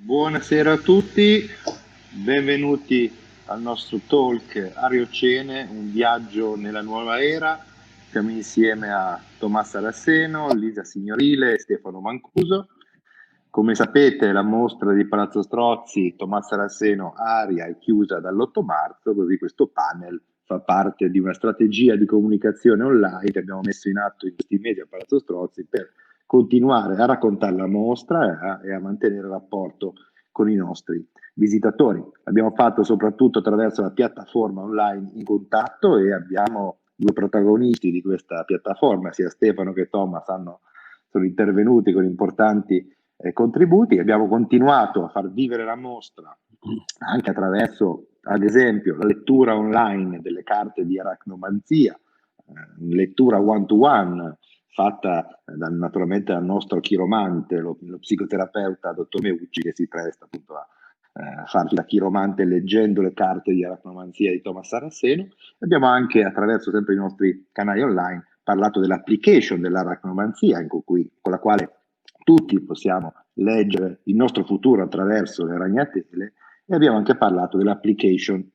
Buonasera a tutti, benvenuti al nostro talk Ariocene, un viaggio nella nuova era. Siamo insieme a Tommaso Arasseno, Lisa Signorile e Stefano Mancuso. Come sapete, la mostra di Palazzo Strozzi Tommaso Arasseno Aria è chiusa dall'8 marzo, così questo panel fa parte di una strategia di comunicazione online che abbiamo messo in atto in questi mesi a Palazzo Strozzi per continuare a raccontare la mostra e a mantenere il rapporto con i nostri visitatori. L'abbiamo fatto soprattutto attraverso la piattaforma online In Contatto e abbiamo due protagonisti di questa piattaforma, sia Stefano che Thomas sono intervenuti con importanti contributi. Abbiamo continuato a far vivere la mostra anche attraverso, ad esempio, la lettura online delle carte di aracnomanzia, lettura one-to-one, fatta naturalmente dal nostro chiromante, lo psicoterapeuta dottor Meucci, che si presta appunto a farci da chiromante leggendo le carte di aracnomanzia di Thomas Arasseno. Abbiamo anche, attraverso sempre i nostri canali online, parlato dell'application dell'aracnomanzia, con la quale tutti possiamo leggere il nostro futuro attraverso le ragnatele, e abbiamo anche parlato dell'application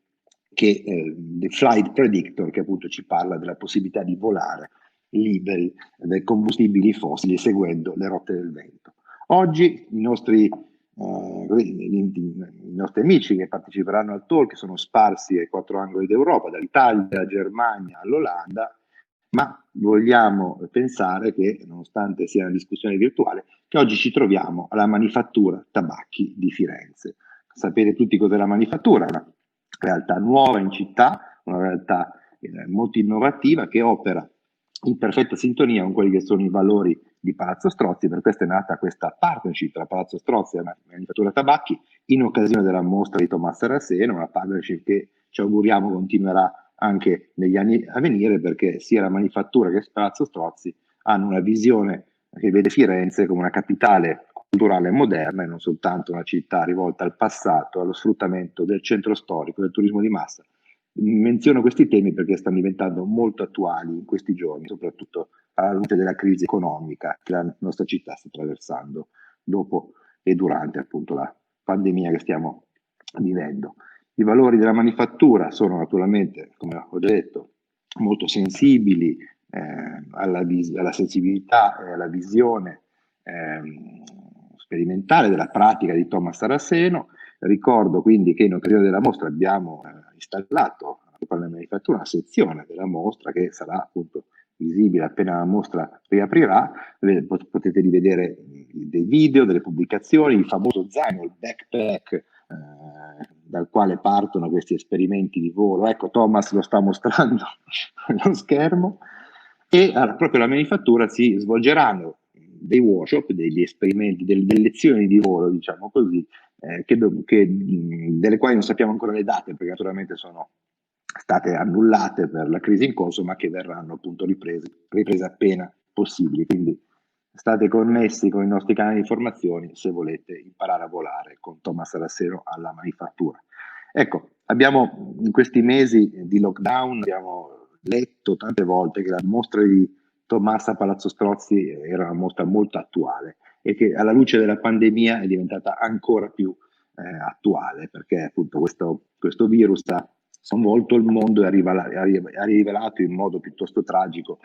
di Flight Predictor, che appunto ci parla della possibilità di volare liberi dai combustibili fossili seguendo le rotte del vento. Oggi i nostri amici che parteciperanno al talk sono sparsi ai quattro angoli d'Europa, dall'Italia alla Germania all'Olanda, ma vogliamo pensare che, nonostante sia una discussione virtuale, che oggi ci troviamo alla Manifattura Tabacchi di Firenze. Sapete tutti cos'è la manifattura, una realtà nuova in città, una realtà molto innovativa che opera in perfetta sintonia con quelli che sono i valori di Palazzo Strozzi. Per questo è nata questa partnership tra Palazzo Strozzi e la Manifattura Tabacchi in occasione della mostra di Tommaso Arasseno, una partnership che ci auguriamo continuerà anche negli anni a venire, perché sia la Manifattura che Palazzo Strozzi hanno una visione che vede Firenze come una capitale culturale moderna e non soltanto una città rivolta al passato, allo sfruttamento del centro storico, del turismo di massa. Menziono questi temi perché stanno diventando molto attuali in questi giorni, soprattutto alla luce della crisi economica che la nostra città sta attraversando dopo e durante appunto la pandemia che stiamo vivendo. I valori della manifattura sono naturalmente, come ho già detto, molto sensibili alla sensibilità e alla visione sperimentale della pratica di Thomas Arasseno. Ricordo quindi che in occasione della mostra abbiamo installato alla manifattura una sezione della mostra che sarà appunto visibile appena la mostra riaprirà. Potete rivedere dei video, delle pubblicazioni, il famoso zaino, il backpack dal quale partono questi esperimenti di volo. Ecco, Thomas lo sta mostrando allo schermo. E proprio alla manifattura si svolgeranno dei workshop, degli esperimenti, delle lezioni di volo, diciamo così, delle quali non sappiamo ancora le date, perché naturalmente sono state annullate per la crisi in corso, ma che verranno appunto riprese appena possibili. Quindi state connessi con i nostri canali di formazione se volete imparare a volare con Thomas Arasseno alla manifattura. Ecco, abbiamo in questi mesi di lockdown abbiamo letto tante volte che la mostra di Tommaso a Palazzo Strozzi era una mostra molto attuale e che alla luce della pandemia è diventata ancora più attuale, perché appunto questo virus ha sconvolto il mondo e ha rivelato in modo piuttosto tragico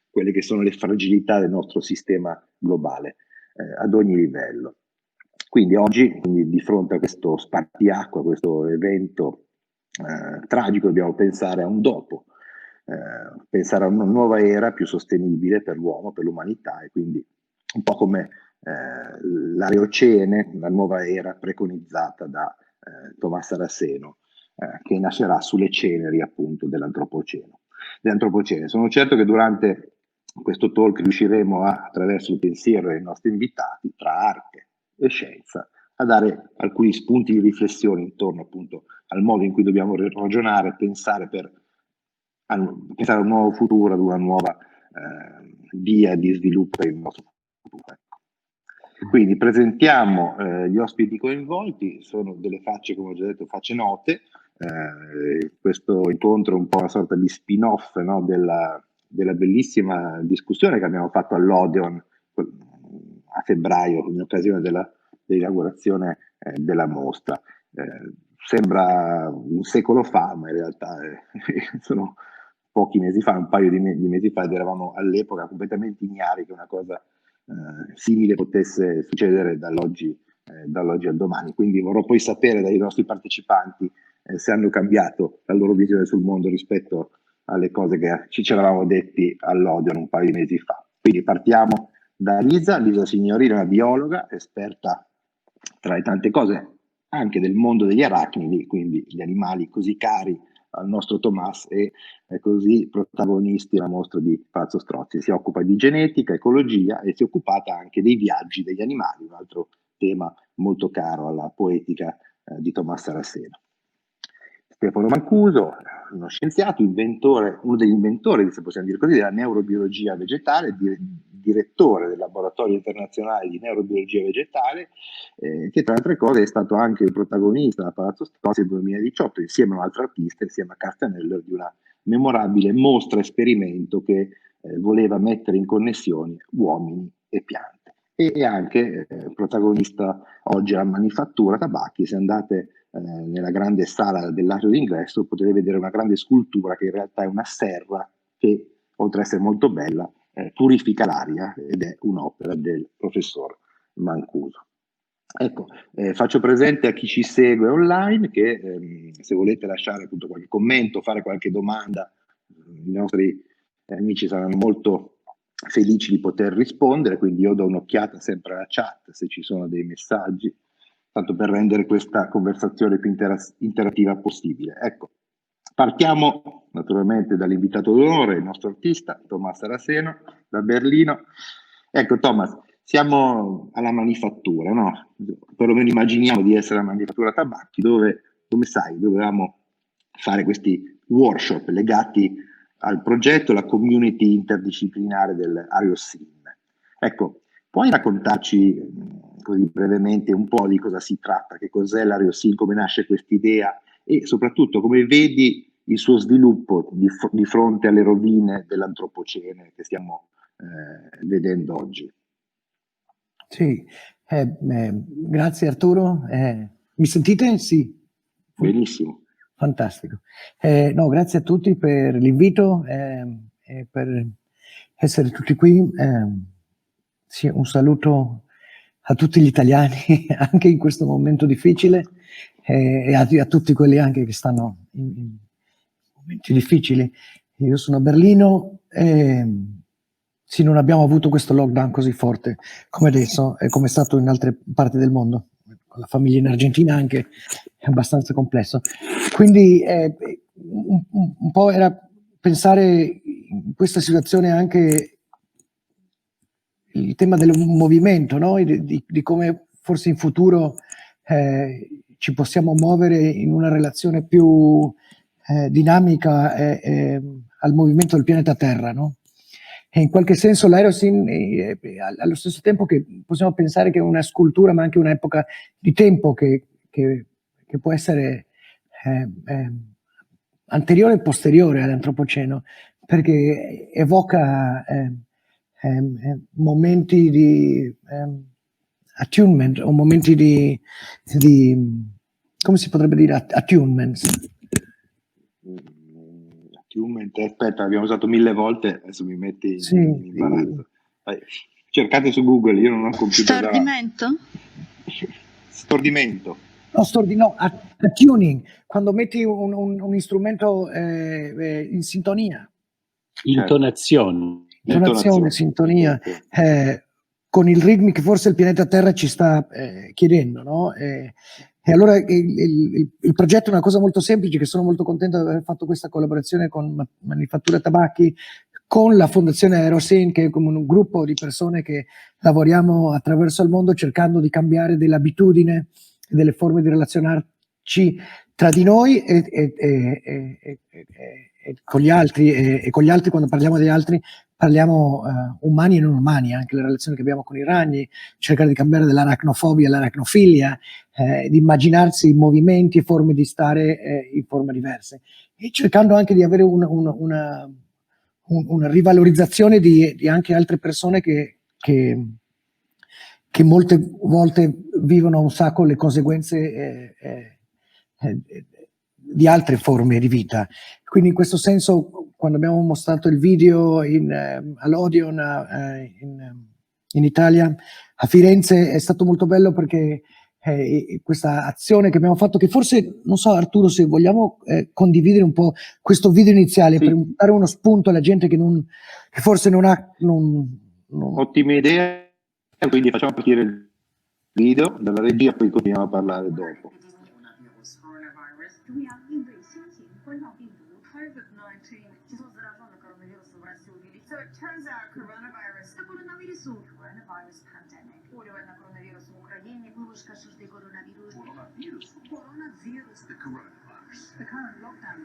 quelle che sono le fragilità del nostro sistema globale ad ogni livello. Quindi oggi, di fronte a questo spartiacque, a questo evento tragico, dobbiamo pensare a un dopo, pensare a una nuova era più sostenibile per l'uomo, per l'umanità, e quindi un po' come l'Areocene, la nuova era preconizzata da Tommaso Arasseno, che nascerà sulle ceneri appunto dell'antropocene. Sono certo che durante questo talk riusciremo attraverso il pensiero dei nostri invitati, tra arte e scienza, a dare alcuni spunti di riflessione intorno appunto al modo in cui dobbiamo ragionare, pensare a un nuovo futuro, ad una nuova via di sviluppo del nostro futuro. Ecco. Quindi presentiamo gli ospiti coinvolti, sono delle facce, come ho già detto, facce note. Questo incontro è un po' una sorta di spin-off, no, della bellissima discussione che abbiamo fatto all'Odeon a febbraio in occasione dell'inaugurazione della mostra. Sembra un secolo fa, ma in realtà sono pochi mesi fa, un paio di mesi fa, ed eravamo all'epoca completamente ignari che una cosa simile potesse succedere dall'oggi al domani. Quindi vorrò poi sapere dai nostri partecipanti se hanno cambiato la loro visione sul mondo rispetto alle cose che ci eravamo detti all'Odeon un paio di mesi fa. Quindi partiamo da Lisa Signorina, una biologa, esperta tra le tante cose anche del mondo degli arachnidi, quindi gli animali così cari al nostro Tomás e così protagonisti alla mostra di Palazzo Strozzi. Si occupa di genetica, ecologia e si è occupata anche dei viaggi degli animali, un altro tema molto caro alla poetica di Tommaso Saraceno. Stefano Mancuso, uno scienziato, uno degli inventori, se possiamo dire così, della neurobiologia vegetale, direttore del laboratorio internazionale di neurobiologia vegetale, che tra le altre cose è stato anche il protagonista da Palazzo Strozzi nel 2018, insieme a un altro artista, insieme a Castaneller, di una memorabile mostra esperimento che voleva mettere in connessione uomini e piante. E anche protagonista oggi alla Manifattura Tabacchi. Se andate nella grande sala dell'atrio d'ingresso potete vedere una grande scultura che in realtà è una serra che, oltre ad essere molto bella, purifica l'aria, ed è un'opera del professor Mancuso. Ecco, faccio presente a chi ci segue online che se volete lasciare appunto qualche commento, fare qualche domanda, i nostri amici saranno molto felici di poter rispondere, quindi io do un'occhiata sempre alla chat se ci sono dei messaggi, tanto per rendere questa conversazione più interattiva possibile. Ecco, partiamo naturalmente dall'invitato d'onore, il nostro artista, Tommaso Saraceno, da Berlino. Ecco Thomas, siamo alla manifattura, no? Perlomeno immaginiamo di essere alla manifattura Tabacchi, dove, come sai, dovevamo fare questi workshop legati al progetto, la community interdisciplinare dell'Ariosin. Ecco, puoi raccontarci così brevemente un po' di cosa si tratta, che cos'è l'Ariosin, come nasce quest'idea e soprattutto come vedi il suo sviluppo di fronte alle rovine dell'antropocene che stiamo vedendo oggi. Sì, grazie Arturo. Mi sentite? Sì. Benissimo. Fantastico. No, grazie a tutti per l'invito e per essere tutti qui. Sì, un saluto a tutti gli italiani, anche in questo momento difficile, e a tutti quelli anche che stanno in momenti difficili. Io sono a Berlino e sì, non abbiamo avuto questo lockdown così forte come adesso e come è stato in altre parti del mondo. Con la famiglia in Argentina anche è abbastanza complesso. Quindi un po' era pensare in questa situazione anche il tema del movimento, no? Di come forse in futuro ci possiamo muovere in una relazione più dinamica al movimento del pianeta Terra, no? E in qualche senso l'Aerosin, allo stesso tempo che possiamo pensare che è una scultura, ma anche un'epoca di tempo che può essere anteriore e posteriore all'antropoceno, perché evoca momenti di attunement o momenti di come si potrebbe dire attunement? Aspetta, abbiamo usato 1000 volte, adesso mi metti in imbarazzo. Cercate su Google, io non ho computer Stordimento? Stordimento. No, attuning, quando metti un strumento in sintonia. Intonazione, sintonia, con il ritmi che forse il pianeta Terra ci sta chiedendo, no? E allora il progetto è una cosa molto semplice, che sono molto contento di aver fatto questa collaborazione con Manifattura Tabacchi, con la Fondazione Aerosin, che è come un gruppo di persone che lavoriamo attraverso il mondo cercando di cambiare delle abitudini, delle forme di relazionarci tra di noi e con gli altri, e con gli altri, quando parliamo degli altri parliamo umani e non umani, anche le relazioni che abbiamo con i ragni, cercare di cambiare dall'aracnofobia all'aracnofilia, di immaginarsi movimenti e forme di stare in forme diverse, e cercando anche di avere una rivalorizzazione di anche altre persone che che molte volte vivono un sacco le conseguenze di altre forme di vita. Quindi in questo senso, quando abbiamo mostrato il video all'Odeon in Italia, a Firenze, è stato molto bello perché questa azione che abbiamo fatto, che forse, non so Arturo, se vogliamo condividere un po' questo video iniziale, Sì. per dare uno spunto alla gente che forse non ha... Ottima idea, quindi facciamo partire il video dalla regia, poi continuiamo a parlare dopo. So it turns out coronavirus pandemic. Урівень коронавірус в Україні, вилучка шостий коронавірус. Коронавірус. The coronavirus. The current lockdown.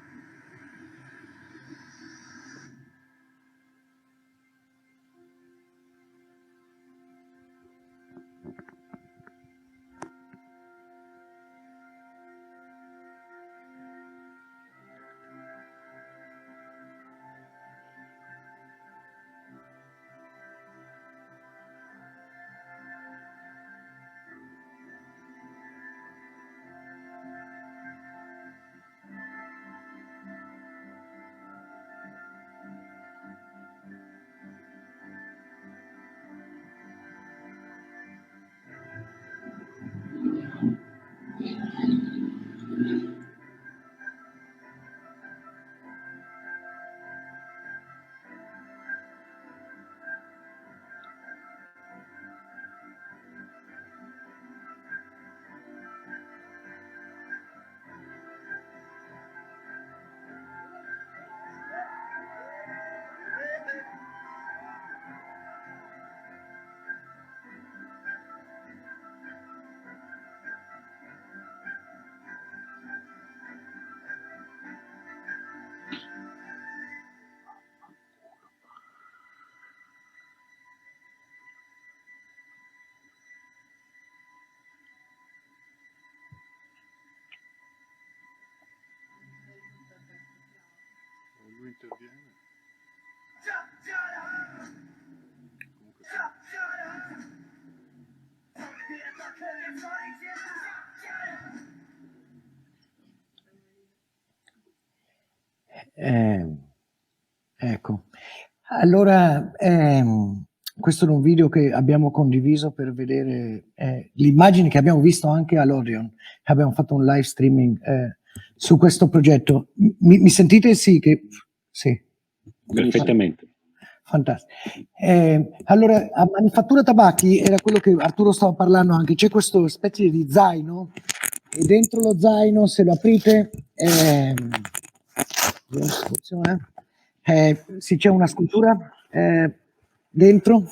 Lui interviene. Ecco, allora questo è un video che abbiamo condiviso per vedere le immagini che abbiamo visto anche all'Odeon. Abbiamo fatto un live streaming su questo progetto. Mi sentite? Sì, sì. Perfettamente. Fantastico. Allora, a Manifattura Tabacchi era quello che Arturo stava parlando anche. C'è questo specie di zaino e dentro lo zaino, se lo aprite, sì, c'è una scultura dentro,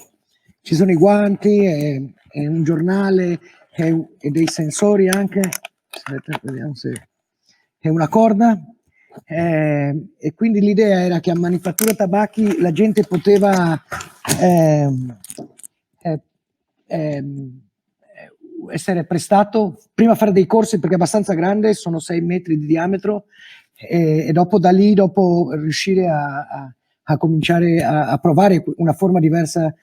ci sono i guanti, è un giornale e dei sensori anche. Aspetta, vediamo se è una corda. E quindi l'idea era che a Manifattura Tabacchi la gente poteva essere prestato, prima fare dei corsi perché è abbastanza grande, sono 6 metri di diametro, e dopo da lì riuscire a cominciare a provare una forma diversa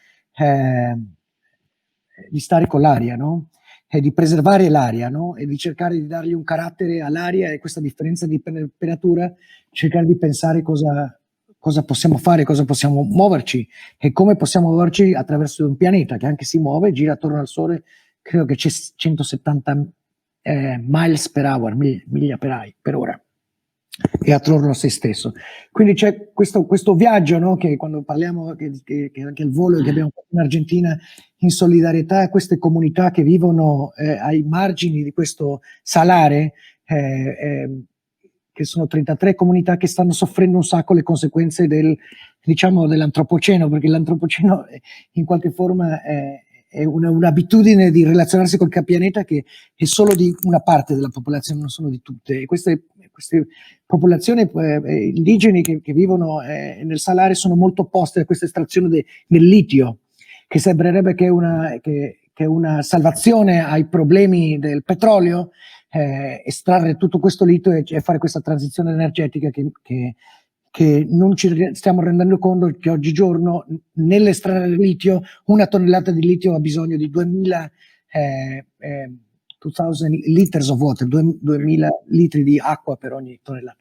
di stare con l'aria, no? E di preservare l'aria, no? E di cercare di dargli un carattere all'aria, e questa differenza di temperatura, cercare di pensare cosa possiamo fare, cosa possiamo muoverci e come possiamo muoverci attraverso un pianeta che anche si muove, gira attorno al Sole, credo che c'è 170 miles per hour, miglia per ora, e attorno a se stesso. Quindi c'è questo viaggio, no? Che quando parliamo che anche il volo che abbiamo fatto in Argentina, in solidarietà a queste comunità che vivono ai margini di questo salare, che sono 33 comunità che stanno soffrendo un sacco le conseguenze dell'antropoceno, perché l'antropoceno in qualche forma è un'abitudine di relazionarsi col pianeta che è solo di una parte della popolazione, non sono di tutte. E queste popolazioni indigene che vivono nel salare sono molto opposte a questa estrazione del litio, che sembrerebbe che è una salvazione ai problemi del petrolio, estrarre tutto questo litio e fare questa transizione energetica che che non ci stiamo rendendo conto che oggigiorno nell'estrarre litio, una tonnellata di litio ha bisogno di 2000 liters of water, 2000 litri di acqua per ogni tonnellata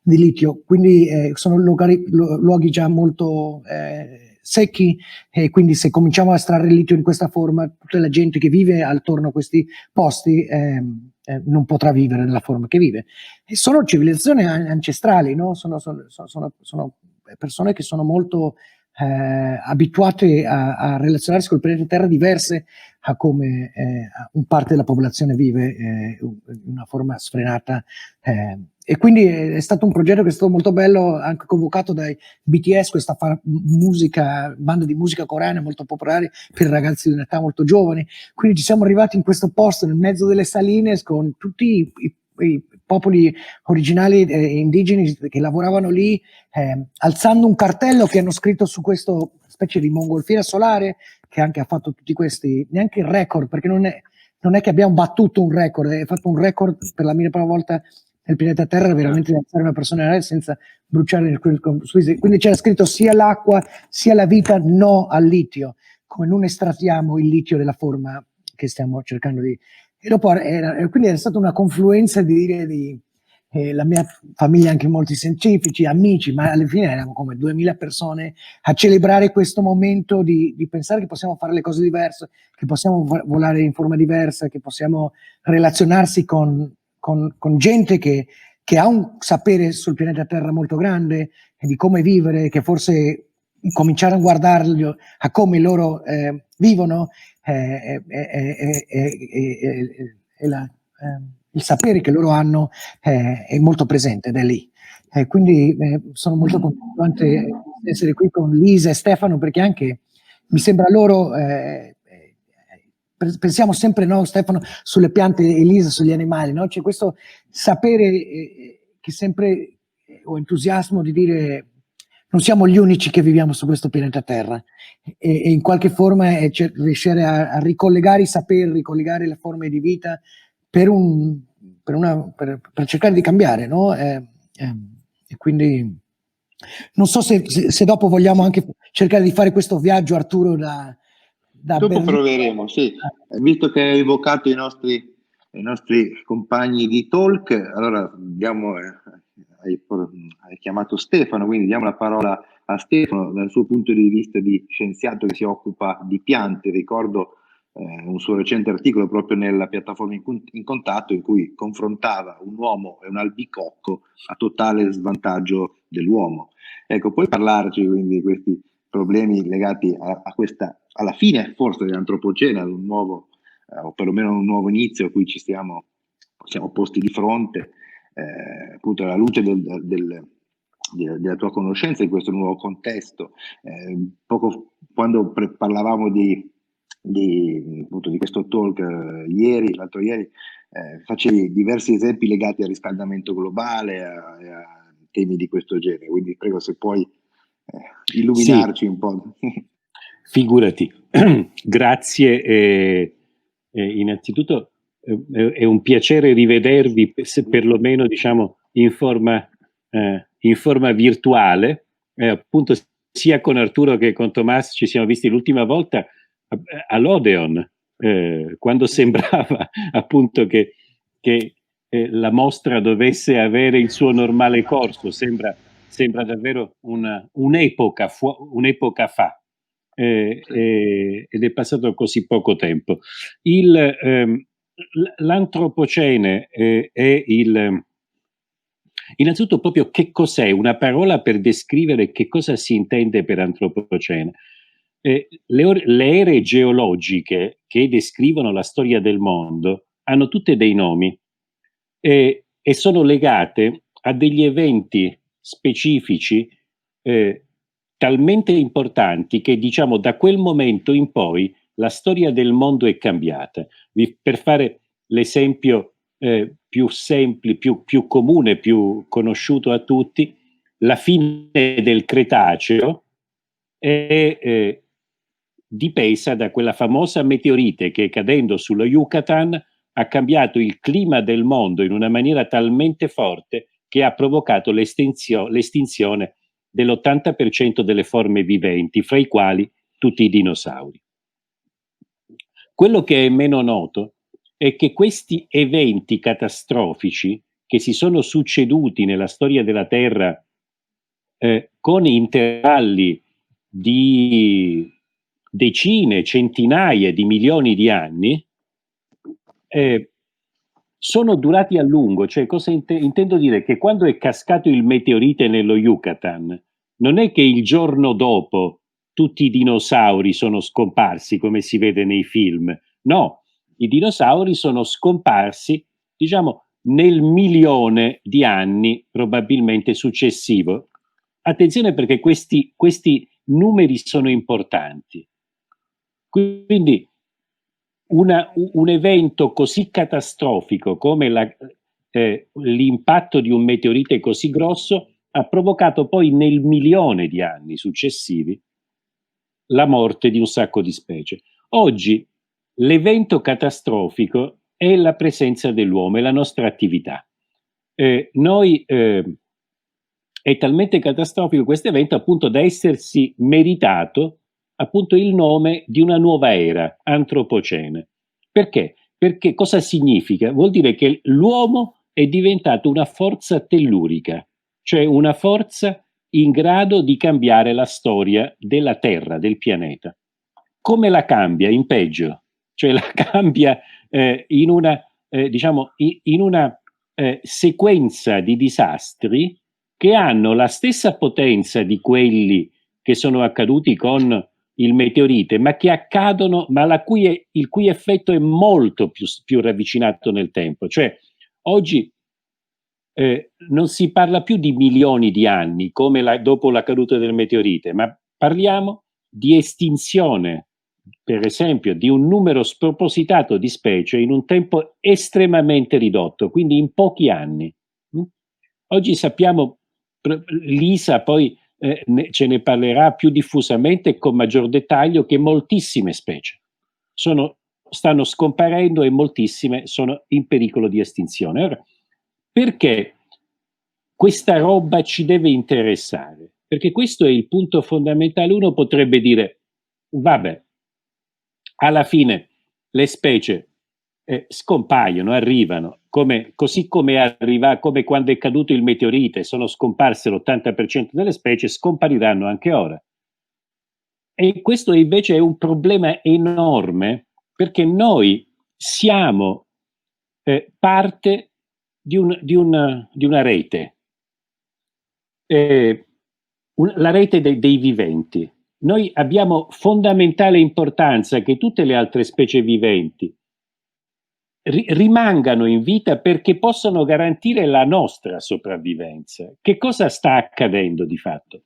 di litio, quindi sono luoghi già molto secchi, e quindi se cominciamo a estrarre il litio in questa forma, tutta la gente che vive attorno a questi posti non potrà vivere nella forma che vive. E sono civilizzazioni ancestrali, no? Sono persone che sono molto abituate a relazionarsi col pianeta Terra, diverse a come un parte della popolazione vive in una forma sfrenata. E quindi è stato un progetto che è stato molto bello, anche convocato dai BTS, questa banda di musica coreana molto popolare per ragazzi di un'età molto giovani. Quindi ci siamo arrivati in questo posto nel mezzo delle saline con tutti i popoli originali indigeni che lavoravano lì, alzando un cartello che hanno scritto su questo specie di mongolfiera solare, che anche ha fatto tutti questi, neanche il record, perché non è che abbiamo battuto un record, è fatto un record per la prima volta nel pianeta Terra, veramente di alzare una persona senza bruciare quindi c'era scritto sia l'acqua sia la vita, no al litio, come non estrattiamo il litio della forma che stiamo cercando di. E dopo quindi è stata una confluenza di la mia famiglia, anche molti scientifici, amici, ma alla fine eravamo come 2000 persone a celebrare questo momento di pensare che possiamo fare le cose diverse, che possiamo volare in forma diversa, che possiamo relazionarsi con gente che ha un sapere sul pianeta Terra molto grande e di come vivere, che forse cominciare a guardarlo a come loro vivono, il sapere che loro hanno è molto presente ed è lì. Quindi sono molto contento di essere qui con Lisa e Stefano, perché anche mi sembra loro pensiamo sempre, no, Stefano, sulle piante e Lisa sugli animali, no? C'è questo sapere che sempre ho entusiasmo di dire non siamo gli unici che viviamo su questo pianeta Terra, e in qualche forma riuscire a ricollegare i saperi, ricollegare le forme di vita per cercare di cambiare, no? E quindi non so se dopo vogliamo anche cercare di fare questo viaggio, Arturo, da Dopo Berlino. proveremo, sì. Visto che hai evocato i nostri compagni di Talk, allora hai chiamato Stefano, quindi diamo la parola a Stefano dal suo punto di vista di scienziato che si occupa di piante. Ricordo un suo recente articolo proprio nella piattaforma in contatto, in cui confrontava un uomo e un albicocco a totale svantaggio dell'uomo. Ecco, puoi parlarci quindi di questi problemi legati a questa, alla fine forse dell'antropocene, ad un nuovo, o perlomeno un nuovo inizio a cui siamo posti di fronte, appunto alla luce della tua conoscenza in questo nuovo contesto. Poco quando parlavamo di questo talk l'altro ieri, facevi diversi esempi legati al riscaldamento globale, a temi di questo genere, quindi prego se puoi illuminarci un po'. Figurati. Grazie. Innanzitutto è un piacere rivedervi, perlomeno diciamo in forma virtuale. Appunto, sia con Arturo che con Tommaso ci siamo visti l'ultima volta all'Odeon, quando sembrava appunto che la mostra dovesse avere il suo normale corso. Sembra davvero un'epoca fa, ed è passato così poco tempo. L'antropocene è innanzitutto proprio che cos'è, una parola per descrivere che cosa si intende per antropocene. Le ere geologiche che descrivono la storia del mondo hanno tutte dei nomi e sono legate a degli eventi specifici talmente importanti che, diciamo, da quel momento in poi la storia del mondo è cambiata. Per fare l'esempio più semplice, più comune, più conosciuto a tutti, la fine del Cretaceo è dipesa da quella famosa meteorite che, cadendo sullo Yucatan, ha cambiato il clima del mondo in una maniera talmente forte che ha provocato l'estinzione dell'80% delle forme viventi, fra i quali tutti i dinosauri. Quello che è meno noto è che questi eventi catastrofici che si sono succeduti nella storia della Terra con intervalli di decine, centinaia di milioni di anni, sono durati a lungo. Cioè, cosa intendo dire? Che quando è cascato il meteorite nello Yucatan, non è che il giorno dopo tutti i dinosauri sono scomparsi, come si vede nei film. No, i dinosauri sono scomparsi, diciamo, nel milione di anni probabilmente successivo. Attenzione, perché questi numeri sono importanti. Quindi un evento così catastrofico come l'impatto di un meteorite così grosso ha provocato poi nel milione di anni successivi la morte di un sacco di specie. Oggi l'evento catastrofico è la presenza dell'uomo, è la nostra attività. È talmente catastrofico questo evento, appunto, da essersi meritato appunto il nome di una nuova era, antropocene. Perché? Perché cosa significa? Vuol dire che l'uomo è diventato una forza tellurica, cioè una forza in grado di cambiare la storia della Terra, del pianeta. Come la cambia? In peggio. Cioè la cambia in una sequenza di disastri che hanno la stessa potenza di quelli che sono accaduti con il meteorite, ma che accadono, ma il cui effetto è molto più ravvicinato nel tempo. Cioè, oggi non si parla più di milioni di anni, come dopo la caduta del meteorite, ma parliamo di estinzione, per esempio, di un numero spropositato di specie in un tempo estremamente ridotto, quindi in pochi anni. Oggi sappiamo, Lisa poi ce ne parlerà più diffusamente e con maggior dettaglio, che moltissime specie stanno scomparendo e moltissime sono in pericolo di estinzione. Ora, perché questa roba ci deve interessare? Perché questo è il punto fondamentale. Uno potrebbe dire, vabbè, alla fine le specie scompaiono, arrivano, così come quando è caduto il meteorite, sono scomparse l'80% delle specie, scompariranno anche ora. E questo invece è un problema enorme, perché noi siamo parte di una rete, la rete dei viventi. Noi abbiamo fondamentale importanza che tutte le altre specie viventi rimangano in vita perché possono garantire la nostra sopravvivenza. Che cosa sta accadendo di fatto?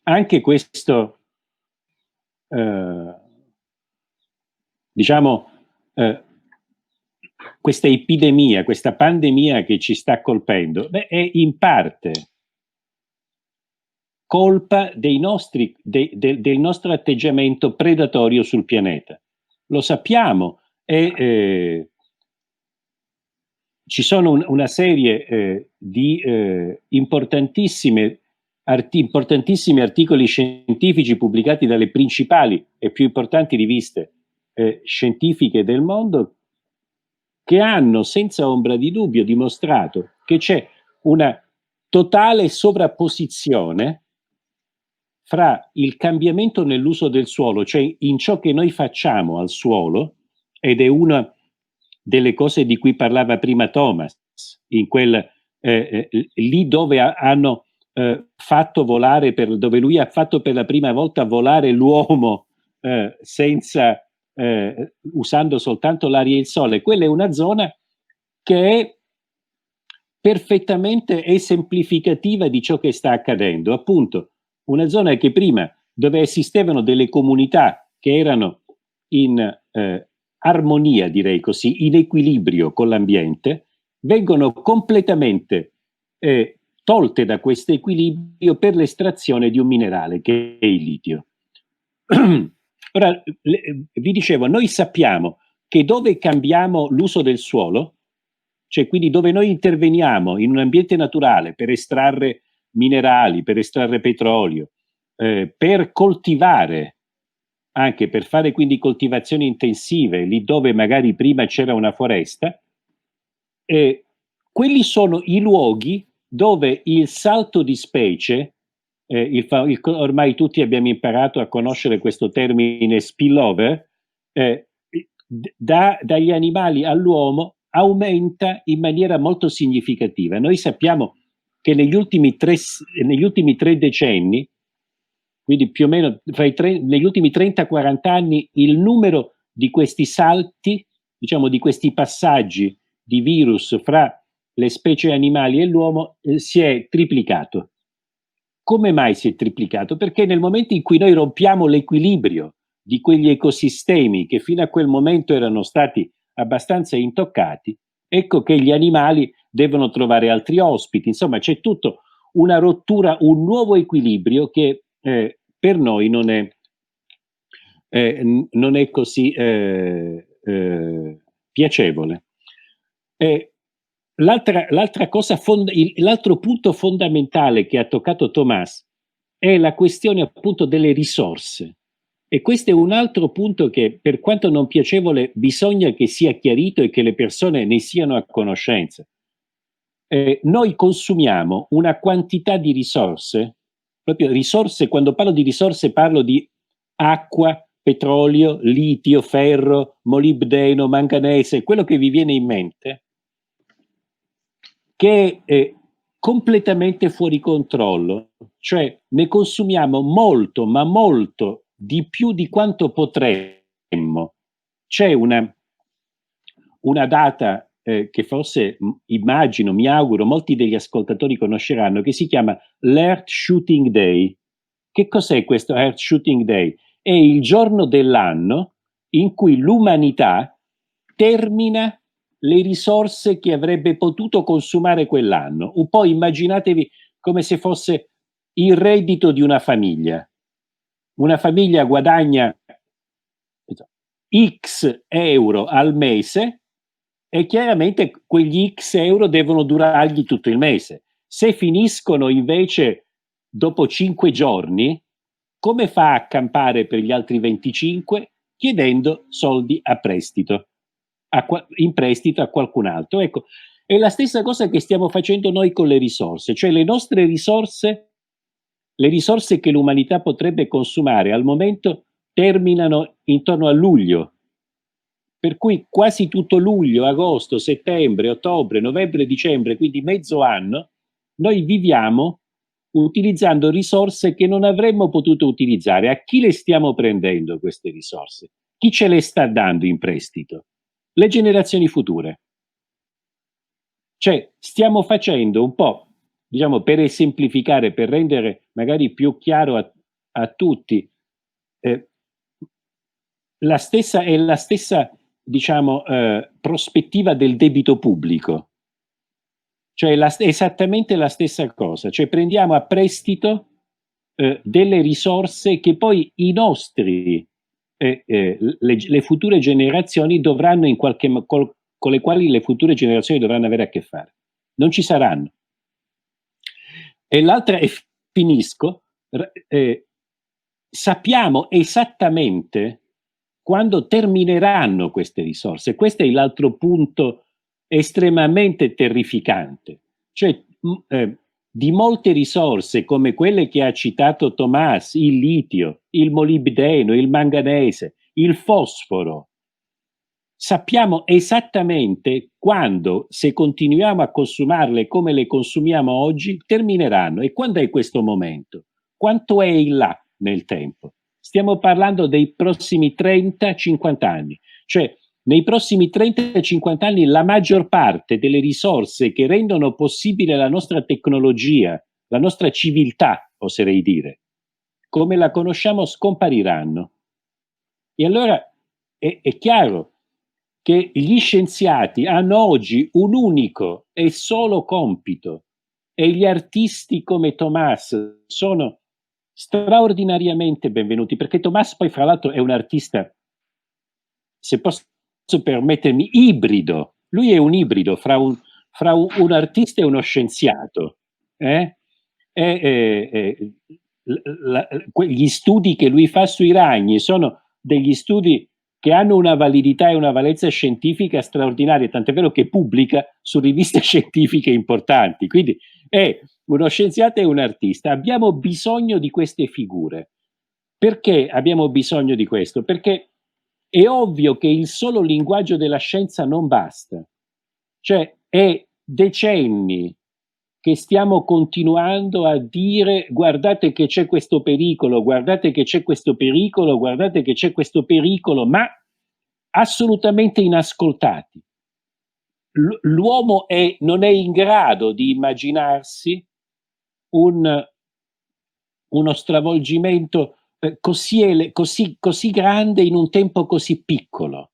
Anche questo, questa epidemia, questa pandemia che ci sta colpendo, è in parte colpa del nostro atteggiamento predatorio sul pianeta. Lo sappiamo, ci sono una serie di importantissimi articoli scientifici pubblicati dalle principali e più importanti riviste scientifiche del mondo, che hanno senza ombra di dubbio dimostrato che c'è una totale sovrapposizione fra il cambiamento nell'uso del suolo, cioè in ciò che noi facciamo al suolo, ed è una delle cose di cui parlava prima Thomas, lì dove hanno fatto volare, dove lui ha fatto per la prima volta volare l'uomo usando soltanto l'aria e il sole. Quella è una zona che è perfettamente esemplificativa di ciò che sta accadendo. Appunto, una zona che prima, dove esistevano delle comunità che erano in armonia, direi così, in equilibrio con l'ambiente, vengono completamente tolte da questo equilibrio per l'estrazione di un minerale che è il litio. Ora, vi dicevo, noi sappiamo che dove cambiamo l'uso del suolo, cioè quindi dove noi interveniamo in un ambiente naturale per estrarre minerali, per estrarre petrolio, per coltivare, anche per fare quindi coltivazioni intensive, lì dove magari prima c'era una foresta, quelli sono i luoghi dove il salto di specie, ormai tutti abbiamo imparato a conoscere questo termine spillover, dagli animali all'uomo aumenta in maniera molto significativa. Noi sappiamo che negli ultimi tre decenni, quindi più o meno negli ultimi 30-40 anni, il numero di questi salti, diciamo di questi passaggi di virus fra le specie animali e l'uomo si è triplicato. Come mai si è triplicato? Perché nel momento in cui noi rompiamo l'equilibrio di quegli ecosistemi che fino a quel momento erano stati abbastanza intoccati, ecco che gli animali devono trovare altri ospiti. Insomma, c'è tutto una rottura, un nuovo equilibrio che per noi non è così piacevole. L'altra cosa l'altro punto fondamentale che ha toccato Tomás è la questione appunto delle risorse, e questo è un altro punto che, per quanto non piacevole, bisogna che sia chiarito e che le persone ne siano a conoscenza. Noi consumiamo una quantità di risorse, proprio risorse, quando parlo di risorse parlo di acqua, petrolio, litio, ferro, molibdeno, manganese, quello che vi viene in mente, che è completamente fuori controllo, cioè ne consumiamo molto, ma molto di più di quanto potremmo. C'è una data che forse immagino, mi auguro, molti degli ascoltatori conosceranno, che si chiama l'Earth Shooting Day. Che cos'è questo Earth Shooting Day? È il giorno dell'anno in cui l'umanità termina le risorse che avrebbe potuto consumare quell'anno. Un po' immaginatevi come se fosse il reddito di una famiglia. Una famiglia guadagna X euro al mese e chiaramente quegli X euro devono durargli tutto il mese. Se finiscono invece dopo 5 giorni, come fa a campare per gli altri 25? Chiedendo soldi a prestito, in prestito a qualcun altro. Ecco, è la stessa cosa che stiamo facendo noi con le risorse, cioè le nostre risorse, le risorse che l'umanità potrebbe consumare al momento terminano intorno a luglio, per cui quasi tutto luglio, agosto, settembre, ottobre, novembre, dicembre, quindi mezzo anno, noi viviamo utilizzando risorse che non avremmo potuto utilizzare. A chi le stiamo prendendo queste risorse? Chi ce le sta dando in prestito? Le generazioni future. Cioè, stiamo facendo un po', diciamo, per esemplificare, per rendere magari più chiaro a tutti, la stessa diciamo, prospettiva del debito pubblico. Cioè esattamente la stessa cosa, cioè prendiamo a prestito delle risorse che poi i nostri, le future generazioni dovranno in qualche modo, con le quali le future generazioni dovranno avere a che fare. Non ci saranno. E l'altra, e finisco, sappiamo esattamente quando termineranno queste risorse. Questo è l'altro punto estremamente terrificante. Cioè, di molte risorse come quelle che ha citato Tomás, il litio, il molibdeno, il manganese, il fosforo, sappiamo esattamente quando, se continuiamo a consumarle come le consumiamo oggi, termineranno. E quando è questo momento? Quanto è in là nel tempo? Stiamo parlando dei prossimi 30-50 anni. Cioè, nei prossimi 30-50 anni la maggior parte delle risorse che rendono possibile la nostra tecnologia, la nostra civiltà, oserei dire, come la conosciamo, scompariranno. E allora è chiaro che gli scienziati hanno oggi un unico e solo compito, e gli artisti come Tomás sono straordinariamente benvenuti, perché Tomás poi fra l'altro è un artista, se posso permettermi, ibrido, Lui è un ibrido fra un artista e uno scienziato. Gli studi che lui fa sui ragni sono degli studi che hanno una validità e una valenza scientifica straordinaria, tant'è vero che pubblica su riviste scientifiche importanti. Quindi è uno scienziato e un artista. Abbiamo bisogno di queste figure. Perché abbiamo bisogno di questo? Perché è ovvio che il solo linguaggio della scienza non basta. Cioè, è decenni che stiamo continuando a dire guardate che c'è questo pericolo, guardate che c'è questo pericolo, guardate che c'è questo pericolo, ma assolutamente inascoltati. L'uomo non è in grado di immaginarsi uno stravolgimento così grande in un tempo così piccolo.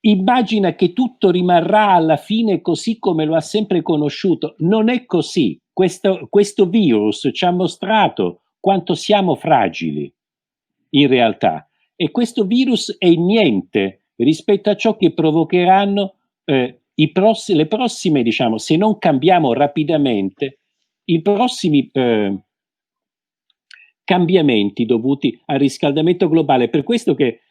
Immagina che tutto rimarrà alla fine così come lo ha sempre conosciuto. Non è così. Questo virus ci ha mostrato quanto siamo fragili in realtà, e questo virus è niente rispetto a ciò che provocheranno le prossime, diciamo, se non cambiamo rapidamente, i prossimi cambiamenti dovuti al riscaldamento globale. Per questo che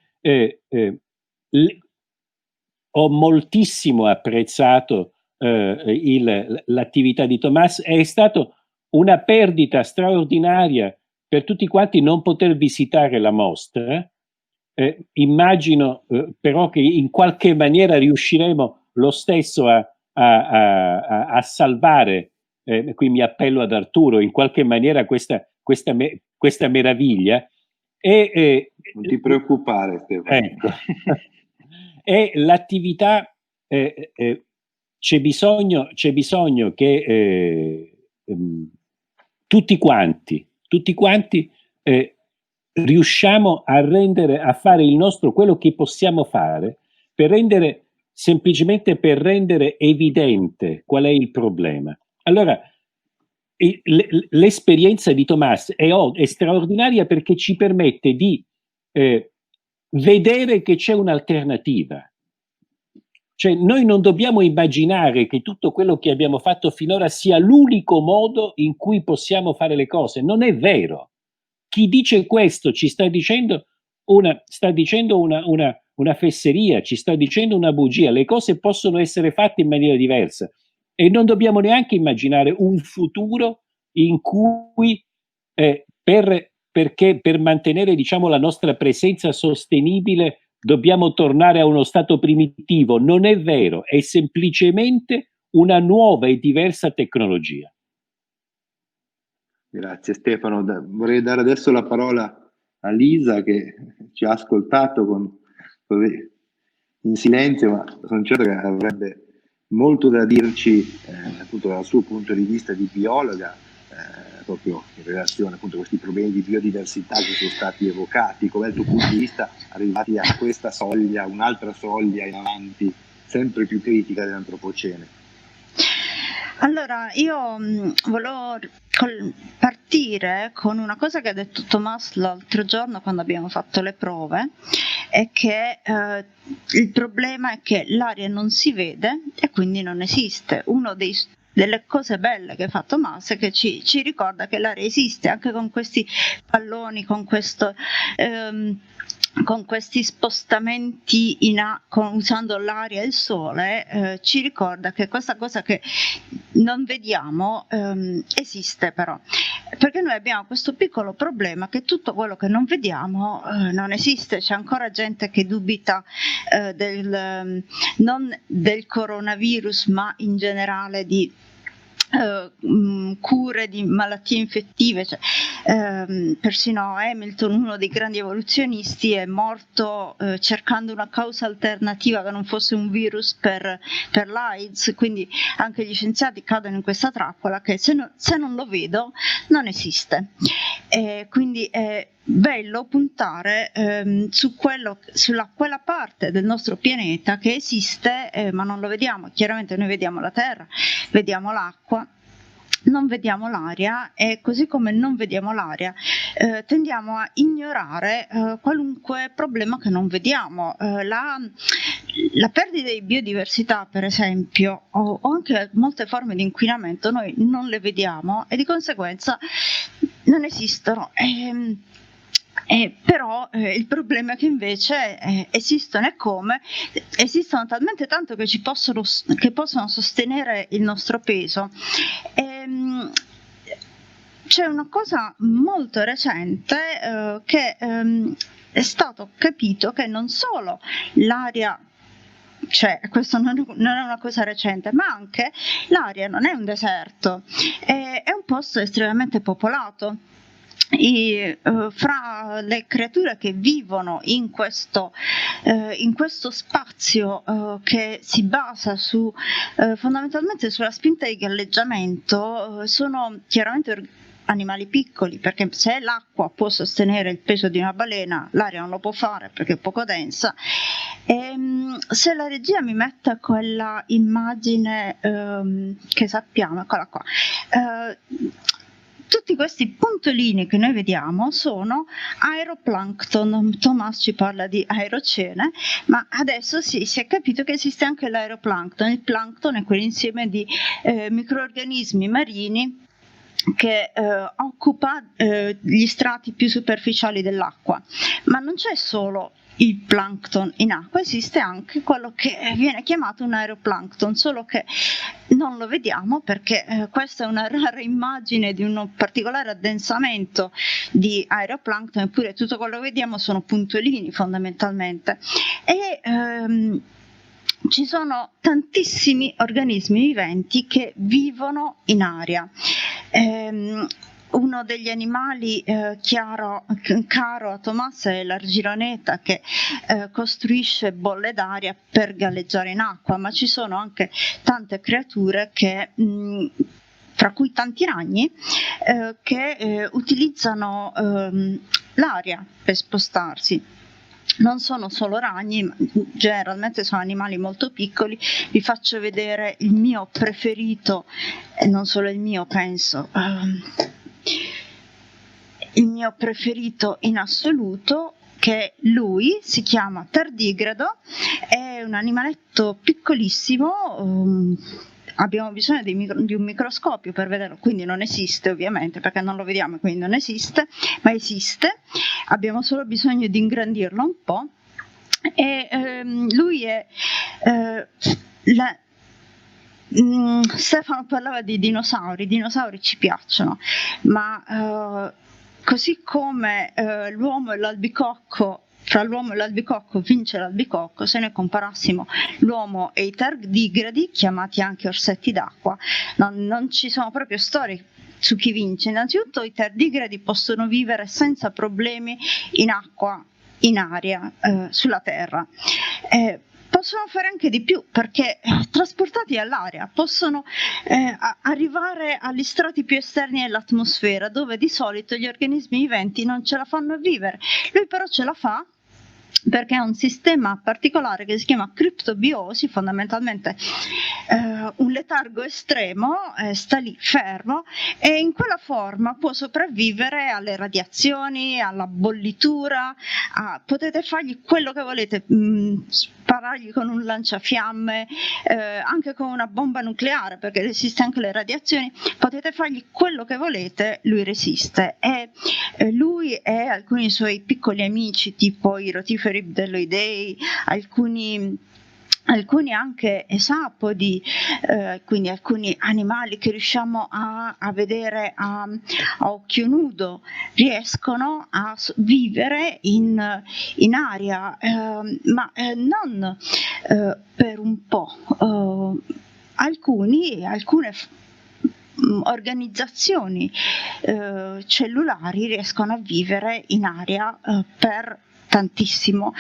ho moltissimo apprezzato l'attività di Tomás. È stato una perdita straordinaria per tutti quanti non poter visitare la mostra. Immagino però che in qualche maniera riusciremo lo stesso a salvare, qui mi appello ad Arturo, in qualche maniera questa meraviglia. Non ti preoccupare, Stefano. Ecco. E l'attività, c'è bisogno che tutti quanti riusciamo a fare il nostro, quello che possiamo fare semplicemente per rendere evidente qual è il problema. Allora, l'esperienza di Tomás è straordinaria perché ci permette di vedere che c'è un'alternativa. Cioè, noi non dobbiamo immaginare che tutto quello che abbiamo fatto finora sia l'unico modo in cui possiamo fare le cose. Non è vero. Chi dice questo ci sta dicendo una fesseria, ci sta dicendo una bugia. Le cose possono essere fatte in maniera diversa e non dobbiamo neanche immaginare un futuro in cui perché per mantenere, diciamo, la nostra presenza sostenibile dobbiamo tornare a uno stato primitivo. Non è vero, è semplicemente una nuova e diversa tecnologia. Grazie Stefano. Vorrei dare adesso la parola a Lisa, che ci ha ascoltato in silenzio, ma sono certo che avrebbe molto da dirci appunto dal suo punto di vista di biologa, proprio in relazione appunto a questi problemi di biodiversità che sono stati evocati. Com'è il tuo punto di vista arrivati a questa soglia, un'altra soglia in avanti sempre più critica dell'antropocene? Allora, io volevo partire con una cosa che ha detto Tomás l'altro giorno quando abbiamo fatto le prove, è che il problema è che l'aria non si vede e quindi non esiste. Delle cose belle che fa Tomás è che ci ricorda che l'aria esiste anche con questi palloni, con questi spostamenti usando l'aria e il sole, ci ricorda che questa cosa che non vediamo esiste però, perché noi abbiamo questo piccolo problema che tutto quello che non vediamo non esiste. C'è ancora gente che dubita non del coronavirus ma in generale di cure di malattie infettive, persino Hamilton, uno dei grandi evoluzionisti, è morto cercando una causa alternativa che non fosse un virus per l'AIDS, quindi anche gli scienziati cadono in questa trappola che se non lo vedo non esiste. Quindi è bello puntare sulla quella parte del nostro pianeta che esiste ma non lo vediamo. Chiaramente noi vediamo la Terra, vediamo l'acqua, non vediamo l'aria, e così come non vediamo l'aria tendiamo a ignorare qualunque problema che non vediamo. la perdita di biodiversità, per esempio, o anche molte forme di inquinamento, noi non le vediamo e di conseguenza non esistono. Però il problema è che invece esistono, e come? Esistono talmente tanto che possono sostenere il nostro peso. C'è una cosa molto recente che è stato capito che non solo l'aria, cioè questo non è una cosa recente, ma anche l'aria non è un deserto, è un posto estremamente popolato. Fra le creature che vivono in questo spazio che si basa fondamentalmente sulla spinta di galleggiamento, sono chiaramente animali piccoli, perché se l'acqua può sostenere il peso di una balena, l'aria non lo può fare perché è poco densa. Se la regia mi mette quella immagine che sappiamo, eccola qua, tutti questi puntolini che noi vediamo sono aeroplancton. Thomas ci parla di aerocene, ma adesso si è capito che esiste anche l'aeroplancton. Il plancton è quell'insieme di microrganismi marini che occupa gli strati più superficiali dell'acqua, ma non c'è solo il plancton in acqua, esiste anche quello che viene chiamato un aeroplancton, solo che non lo vediamo perché questa è una rara immagine di un particolare addensamento di aeroplancton, eppure tutto quello che vediamo sono puntolini fondamentalmente. E ci sono tantissimi organismi viventi che vivono in aria. Uno degli animali caro a Thomas è l'argironeta, che costruisce bolle d'aria per galleggiare in acqua, ma ci sono anche tante creature fra cui tanti ragni che utilizzano l'aria per spostarsi. Non sono solo ragni, ma generalmente sono animali molto piccoli. Vi faccio vedere il mio preferito, e non solo il mio, penso, il mio preferito in assoluto, che lui si chiama tardigrado, è un animaletto piccolissimo. Abbiamo bisogno di un microscopio per vederlo, quindi non esiste ovviamente perché non lo vediamo, quindi non esiste, ma esiste. Abbiamo solo bisogno di ingrandirlo un po', e lui è Stefano parlava di dinosauri. I dinosauri ci piacciono, ma così come l'uomo e l'albicocco, tra l'uomo e l'albicocco vince l'albicocco, se noi comparassimo l'uomo e i tardigradi, chiamati anche orsetti d'acqua, non ci sono proprio storie su chi vince. Innanzitutto i tardigradi possono vivere senza problemi in acqua, in aria, sulla terra. Possono fare anche di più, perché trasportati all'aria possono arrivare agli strati più esterni dell'atmosfera, dove di solito gli organismi viventi non ce la fanno a vivere. Lui però ce la fa perché ha un sistema particolare che si chiama criptobiosi, fondamentalmente un letargo estremo, sta lì fermo e in quella forma può sopravvivere alle radiazioni, alla bollitura, potete fargli quello che volete, sparargli con un lanciafiamme, anche con una bomba nucleare, perché resiste anche alle radiazioni, potete fargli quello che volete, lui resiste. E lui e alcuni suoi piccoli amici, tipo i rotiferi bdelloidei, alcuni anche esapodi, quindi alcuni animali che riusciamo a vedere a occhio nudo, riescono a vivere in aria, ma non per un po'. Alcune organizzazioni cellulari riescono a vivere in aria per tantissimo.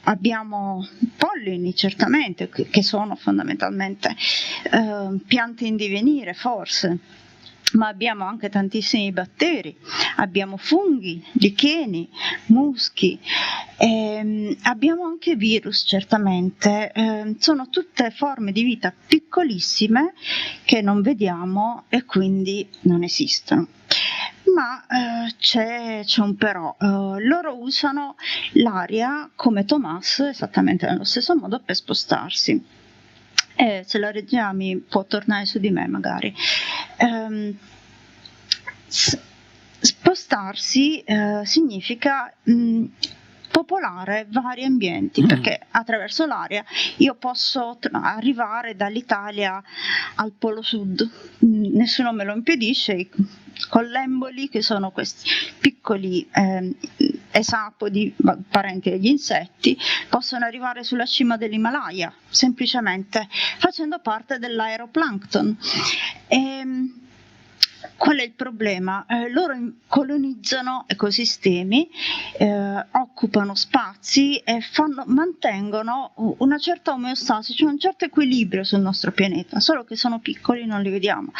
Abbiamo pollini, certamente, che sono fondamentalmente piante in divenire, forse, ma abbiamo anche tantissimi batteri, abbiamo funghi, licheni, muschi, abbiamo anche virus, certamente. Sono tutte forme di vita piccolissime che non vediamo e quindi non esistono. ma c'è un però. Loro usano l'aria come Thomas, esattamente nello stesso modo, per spostarsi. Se la regia mi può tornare su di me magari. Spostarsi significa popolare vari ambienti, perché attraverso l'aria io posso arrivare dall'Italia al Polo Sud, nessuno me lo impedisce. I collemboli, che sono questi piccoli esapodi parenti degli insetti, possono arrivare sulla cima dell'Himalaya semplicemente facendo parte dell'aeroplancton. Qual è il problema? Loro colonizzano ecosistemi, occupano spazi e mantengono una certa omeostasi, cioè un certo equilibrio sul nostro pianeta, solo che sono piccoli, non li vediamo.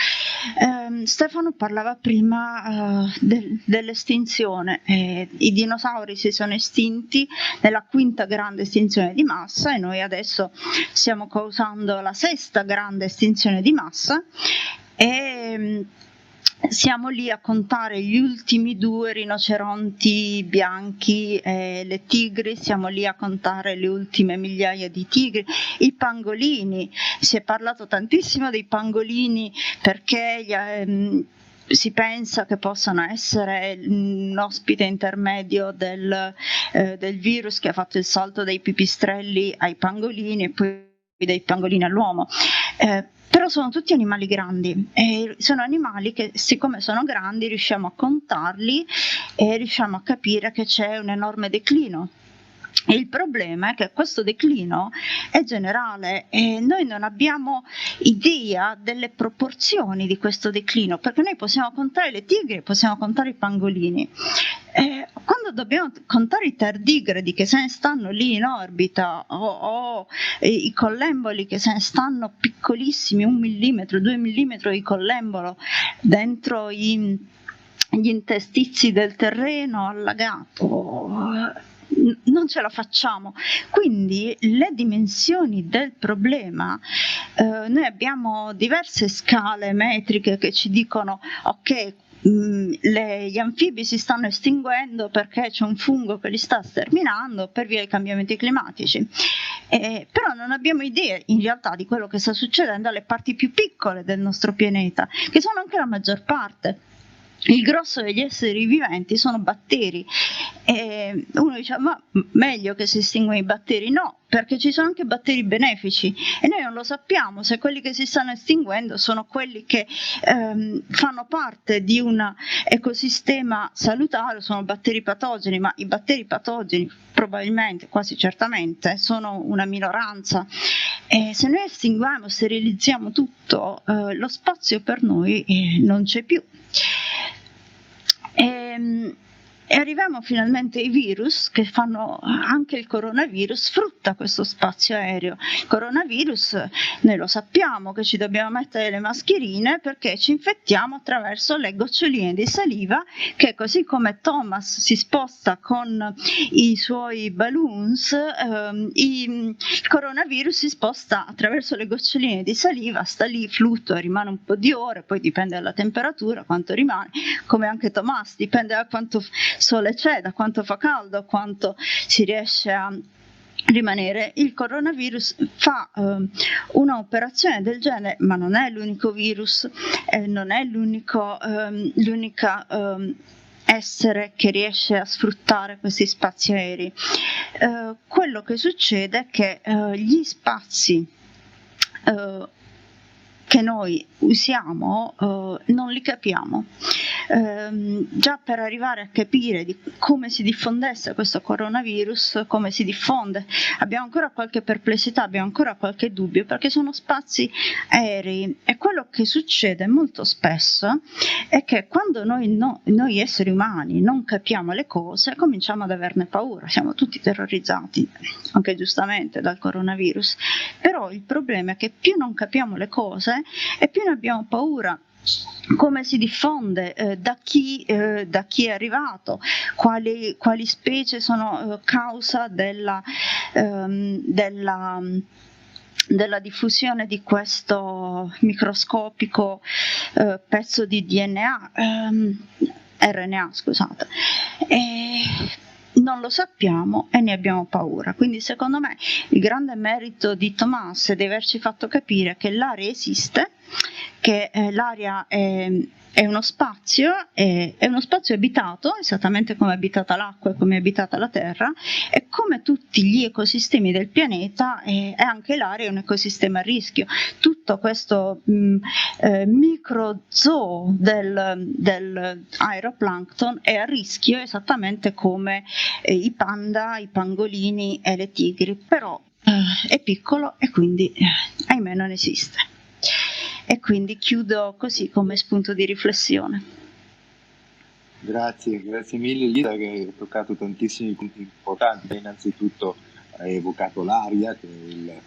Stefano parlava prima dell'estinzione. I dinosauri si sono estinti nella quinta grande estinzione di massa e noi adesso stiamo causando la sesta grande estinzione di massa, e siamo lì a contare gli ultimi 2 rinoceronti bianchi, le tigri, siamo lì a contare le ultime migliaia di tigri, i pangolini. Si è parlato tantissimo dei pangolini perché si pensa che possano essere un ospite intermedio del virus che ha fatto il salto dai pipistrelli ai pangolini e poi dai pangolini all'uomo. Però sono tutti animali grandi e sono animali che, siccome sono grandi, riusciamo a contarli e riusciamo a capire che c'è un enorme declino. E il problema è che questo declino è generale e noi non abbiamo idea delle proporzioni di questo declino, perché noi possiamo contare le tigri, possiamo contare i pangolini. Quando dobbiamo contare i tardigradi che se ne stanno lì in orbita o i collemboli che se ne stanno piccolissimi, 1 millimetro, 2 millimetri di collembolo dentro gli interstizi del terreno allagato, non ce la facciamo. Quindi le dimensioni del problema, noi abbiamo diverse scale metriche che ci dicono ok, gli anfibi si stanno estinguendo perché c'è un fungo che li sta sterminando per via dei cambiamenti climatici, però non abbiamo idea in realtà di quello che sta succedendo alle parti più piccole del nostro pianeta, che sono anche la maggior parte. Il grosso degli esseri viventi sono batteri. Uno dice ma meglio che si estinguono i batteri. No, perché ci sono anche batteri benefici e noi non lo sappiamo se quelli che si stanno estinguendo sono quelli che fanno parte di un ecosistema salutare, sono batteri patogeni, ma i batteri patogeni probabilmente, quasi certamente, sono una minoranza. Se noi estinguiamo, sterilizziamo tutto, lo spazio per noi non c'è più. E arriviamo finalmente ai virus, che fanno anche il coronavirus, sfrutta questo spazio aereo. Il coronavirus, noi lo sappiamo che ci dobbiamo mettere le mascherine perché ci infettiamo attraverso le goccioline di saliva, che così come Thomas si sposta con i suoi balloons, il coronavirus si sposta attraverso le goccioline di saliva, sta lì, fluttua, rimane un po' di ore, poi dipende dalla temperatura, quanto rimane, come anche Thomas, dipende da quanto sole c'è, da quanto fa caldo, quanto si riesce a rimanere. Il coronavirus fa un'operazione del genere, ma non è l'unico virus, non è l'unica essere che riesce a sfruttare questi spazi aerei. Quello che succede è che gli spazi che noi usiamo non li capiamo. Già per arrivare a capire di come si diffondesse questo coronavirus, come si diffonde, abbiamo ancora qualche perplessità, abbiamo ancora qualche dubbio, perché sono spazi aerei e quello che succede molto spesso è che quando noi esseri umani non capiamo le cose, cominciamo ad averne paura, siamo tutti terrorizzati, anche giustamente, dal coronavirus. Però il problema è che più non capiamo le cose e più ne abbiamo paura. Come si diffonde, da chi è arrivato, quali specie sono causa della diffusione di questo microscopico pezzo di DNA. RNA, scusate. Non lo sappiamo e ne abbiamo paura. Quindi secondo me il grande merito di Thomas è di averci fatto capire che l'aria esiste, che l'aria è uno spazio abitato, esattamente come è abitata l'acqua e come è abitata la terra, e come tutti gli ecosistemi del pianeta, anche l'aria è un ecosistema a rischio. Tutto questo microzoo del aeroplancton è a rischio, esattamente come i panda, i pangolini e le tigri, però è piccolo e quindi ahimè non esiste. E quindi chiudo così come spunto di riflessione. Grazie mille Lisa, che hai toccato tantissimi punti importanti. Innanzitutto hai evocato l'aria, che è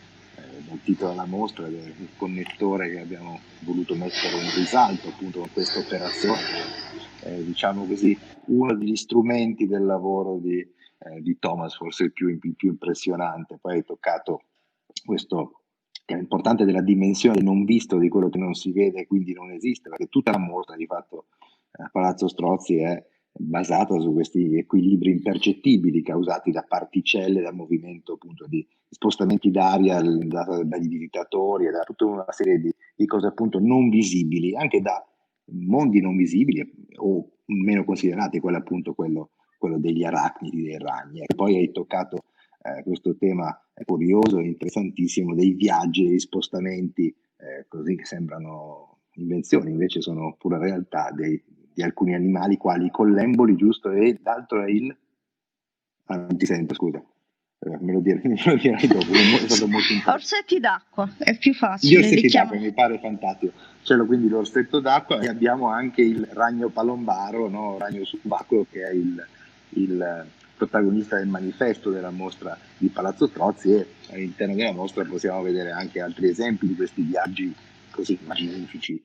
dal titolo della mostra, il connettore che abbiamo voluto mettere in risalto appunto con questa operazione, diciamo così, uno degli strumenti del lavoro di Thomas, forse il più impressionante. Poi hai toccato questo che è importante, della dimensione non visto, di quello che non si vede e quindi non esiste, perché tutta la mostra di fatto a Palazzo Strozzi è basata su questi equilibri impercettibili causati da particelle, da movimento appunto di spostamenti d'aria dagli visitatori e da tutta una serie di cose appunto non visibili, anche da mondi non visibili o meno considerati, quello appunto quello degli arachnidi, dei ragni. E poi hai toccato questo tema curioso e interessantissimo dei viaggi, degli spostamenti, così che sembrano invenzioni, invece sono pura realtà di alcuni animali, quali i collemboli, giusto? E l'altro è non ti sento, scusa. Me lo dirai dopo, è stato molto importante. Orsetti d'acqua, è più facile. Gli orsetti d'acqua mi pare fantastico. C'è quindi l'orsetto d'acqua, e abbiamo anche il ragno palombaro, no? Ragno subacqueo, che è il protagonista del manifesto della mostra di Palazzo Strozzi, e all'interno della mostra possiamo vedere anche altri esempi di questi viaggi così magnifici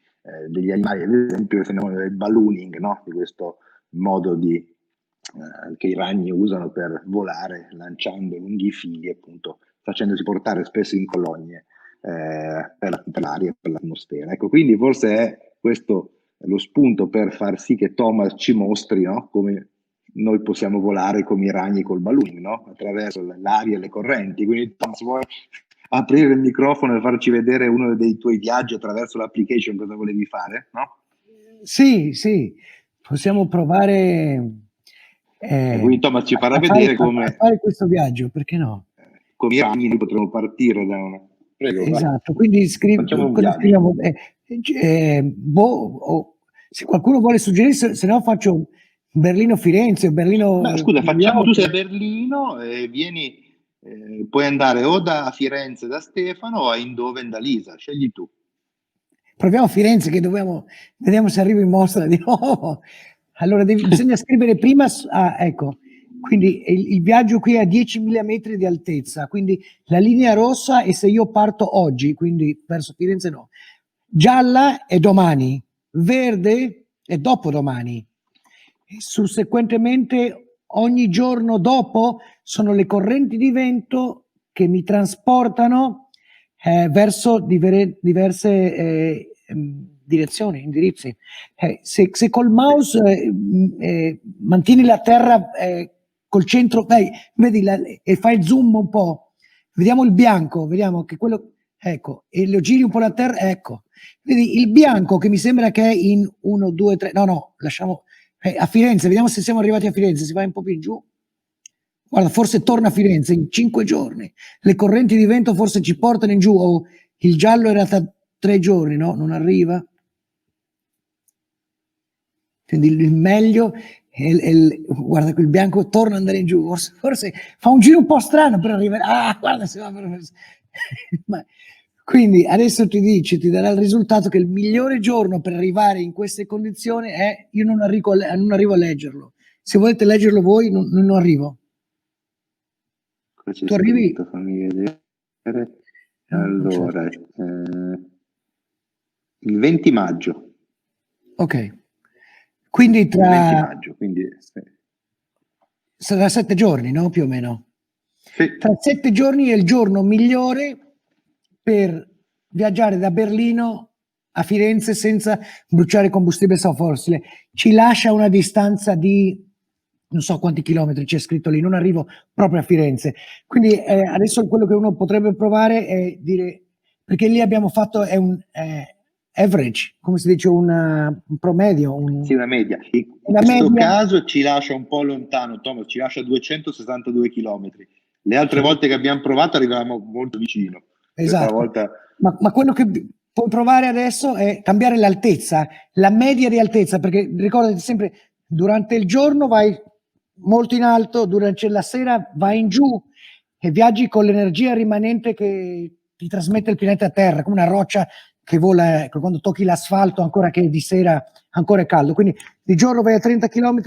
degli animali, ad esempio il fenomeno del ballooning, no? Di questo modo che i ragni usano per volare, lanciando lunghi fili, appunto facendosi portare spesso in colonie per l'aria e per l'atmosfera. Ecco, quindi forse è questo lo spunto per far sì che Thomas ci mostri, no? Come noi possiamo volare come i ragni col ballooning, no? Attraverso l'aria e le correnti. Quindi Thomas, vuoi aprire il microfono e farci vedere uno dei tuoi viaggi attraverso l'application, cosa volevi fare, no? Sì, possiamo provare. Quindi Thomas ci farà vedere come fare questo viaggio, perché no? Con i ragni potremo partire da una. Prego, esatto, quindi scriviamo. Se qualcuno vuole suggerire, se no faccio Berlino-Firenze o Berlino. No, scusa, facciamo tu sei a Berlino e vieni. Puoi andare o da Firenze da Stefano o a Eindhoven da Lisa, scegli tu. Proviamo a Firenze, che vediamo se arrivo in mostra di nuovo. Allora bisogna scrivere prima, ecco, quindi il viaggio qui è a 10.000 metri di altezza, quindi la linea rossa è se io parto oggi, quindi verso Firenze no. Gialla è domani, verde è dopodomani. Susseguentemente ogni giorno dopo sono le correnti di vento che mi trasportano verso diverse direzioni, indirizzi. Se col mouse mantieni la terra col centro, vedi e fai zoom un po', vediamo il bianco, vediamo che quello, ecco, e lo giri un po' la terra, ecco, vedi il bianco che mi sembra che è in 1, 2, 3, no, lasciamo a Firenze, vediamo se siamo arrivati a Firenze, si va un po' più in giù. Guarda, forse torna a Firenze in 5 giorni. Le correnti di vento forse ci portano in giù, o il giallo era 3 giorni, no? Non arriva. Quindi il meglio, guarda, quel bianco torna ad andare in giù, forse fa un giro un po' strano per arrivare. Guarda, se va per. Quindi adesso ti darà il risultato che il migliore giorno per arrivare in queste condizioni è, io non arrivo a leggerlo. Se volete leggerlo voi, non arrivo. Tu arrivi? Fammi vedere. Allora, il 20 maggio. Ok. Quindi tra. Il 20 maggio, quindi. Sarà 7 giorni, no? Più o meno. Sì. Tra 7 giorni è il giorno migliore per viaggiare da Berlino a Firenze senza bruciare combustibile fossile. Ci lascia una distanza di non so quanti chilometri c'è scritto lì, non arrivo proprio a Firenze. Quindi adesso quello che uno potrebbe provare è dire, perché lì abbiamo fatto è un average, come si dice, un promedio. Sì, una media. In una questo media. caso ci lascia un po' lontano, Thomas, ci lascia 262 chilometri. Le altre volte che abbiamo provato arrivavamo molto vicino. Esatto. Questa volta... ma quello che puoi provare adesso è cambiare l'altezza, la media di altezza, perché ricordati sempre, durante il giorno vai molto in alto, durante la sera vai in giù e viaggi con l'energia rimanente che ti trasmette il pianeta Terra, come una roccia che vola, quando tocchi l'asfalto ancora che di sera ancora è caldo. Quindi di giorno vai a 30 km,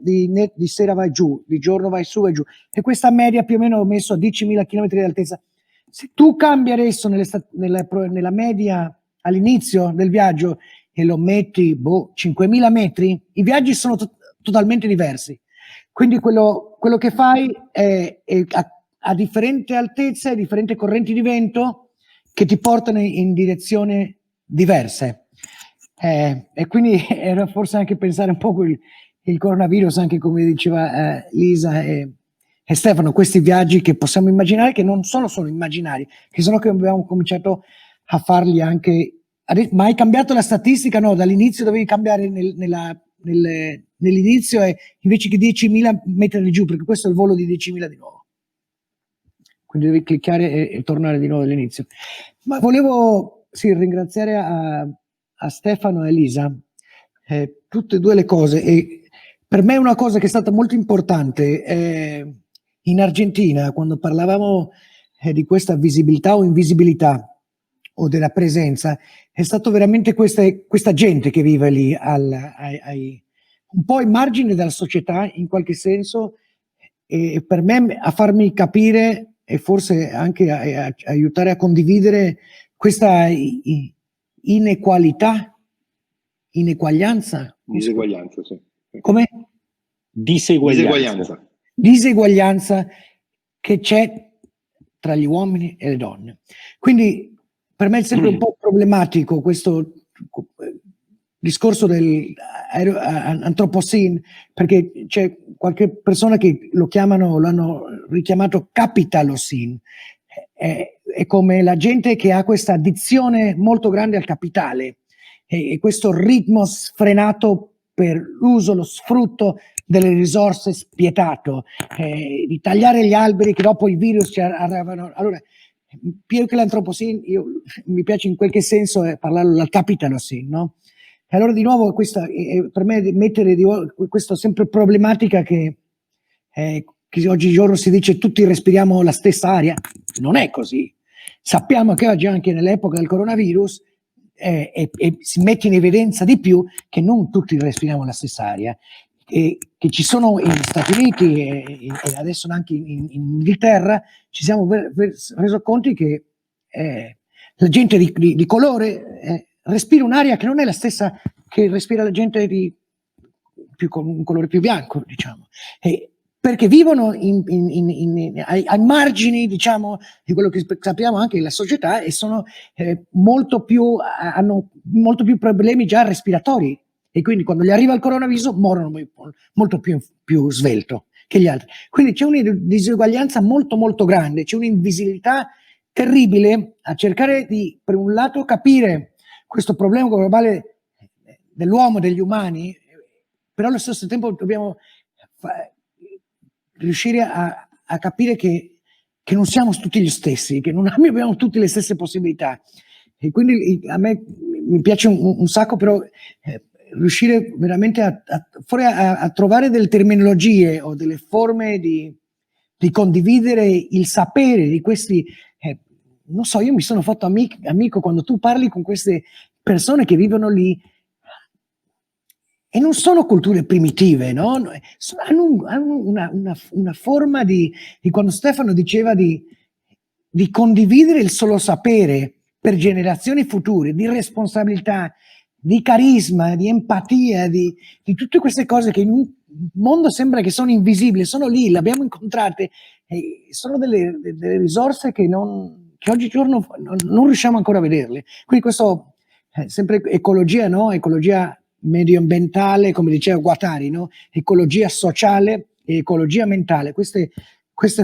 di sera vai giù, di giorno vai su e giù. E questa media più o meno ho messo a 10.000 km di altezza. Se tu cambi adesso nella media all'inizio del viaggio e lo metti 5.000 metri, i viaggi sono totalmente diversi. Quindi quello che fai è a differenti altezze, a differenti correnti di vento che ti portano in direzioni diverse. E quindi era forse anche pensare un po' il coronavirus, anche come diceva Lisa e Stefano, questi viaggi che possiamo immaginare, che non sono solo immaginari, che sono che abbiamo cominciato a farli anche. Ma hai cambiato la statistica? No, dall'inizio dovevi cambiare nell'inizio invece che 10.000 metri di giù, perché questo è il volo di 10.000 di nuovo. Quindi devi cliccare e tornare di nuovo all'inizio. Ma volevo ringraziare a Stefano e Elisa tutte e due le cose. E per me una cosa che è stata molto importante in Argentina, quando parlavamo di questa visibilità o invisibilità o della presenza, è stato veramente questa gente che vive lì un po' ai margini della società in qualche senso, e per me a farmi capire e forse anche a aiutare a condividere questa ineguaglianza. Diseguaglianza, sì. Come? Diseguaglianza che c'è tra gli uomini e le donne. Quindi per me è sempre un po' problematico questo discorso dell'antropocene, perché c'è qualche persona che l'hanno richiamato capitalocene. È come la gente che ha questa addizione molto grande al capitale e questo ritmo sfrenato per l'uso, lo sfrutto delle risorse spietato, di tagliare gli alberi che dopo i virus ci arrivano. Allora, più che l'antropocene, mi piace in qualche senso parlarlo dal capitalocene, no? E allora di nuovo per me mettere questa sempre problematica che oggigiorno si dice tutti respiriamo la stessa aria. Non è così. Sappiamo che oggi anche nell'epoca del coronavirus si mette in evidenza di più che non tutti respiriamo la stessa aria, che ci sono negli Stati Uniti e adesso anche in Inghilterra ci siamo reso conto che la gente di colore respira un'aria che non è la stessa che respira la gente con un colore più bianco, diciamo, perché vivono ai margini, diciamo, di quello che sappiamo anche della società, e sono hanno molto più problemi già respiratori, e quindi quando gli arriva il coronavirus morono molto più svelto che gli altri. Quindi c'è una diseguaglianza molto molto grande, c'è un'invisibilità terribile a cercare di, per un lato, capire questo problema globale dell'uomo, degli umani, però allo stesso tempo dobbiamo riuscire a capire che non siamo tutti gli stessi, che non abbiamo tutte le stesse possibilità. E quindi a me mi piace un sacco, però riuscire veramente a trovare delle terminologie o delle forme di condividere il sapere di questi. Non so, io mi sono fatto amico quando tu parli con queste persone che vivono lì e non sono culture primitive, no? Hanno una forma di quando Stefano diceva di condividere il solo sapere per generazioni future, di responsabilità, di carisma, di empatia, di tutte queste cose che in un mondo sembra che sono invisibili, sono lì, le abbiamo incontrate, sono delle risorse che oggigiorno non riusciamo ancora a vederle. Quindi questo sempre ecologia, no? Ecologia medioambientale, come diceva Guattari, no? Ecologia sociale e ecologia mentale. Queste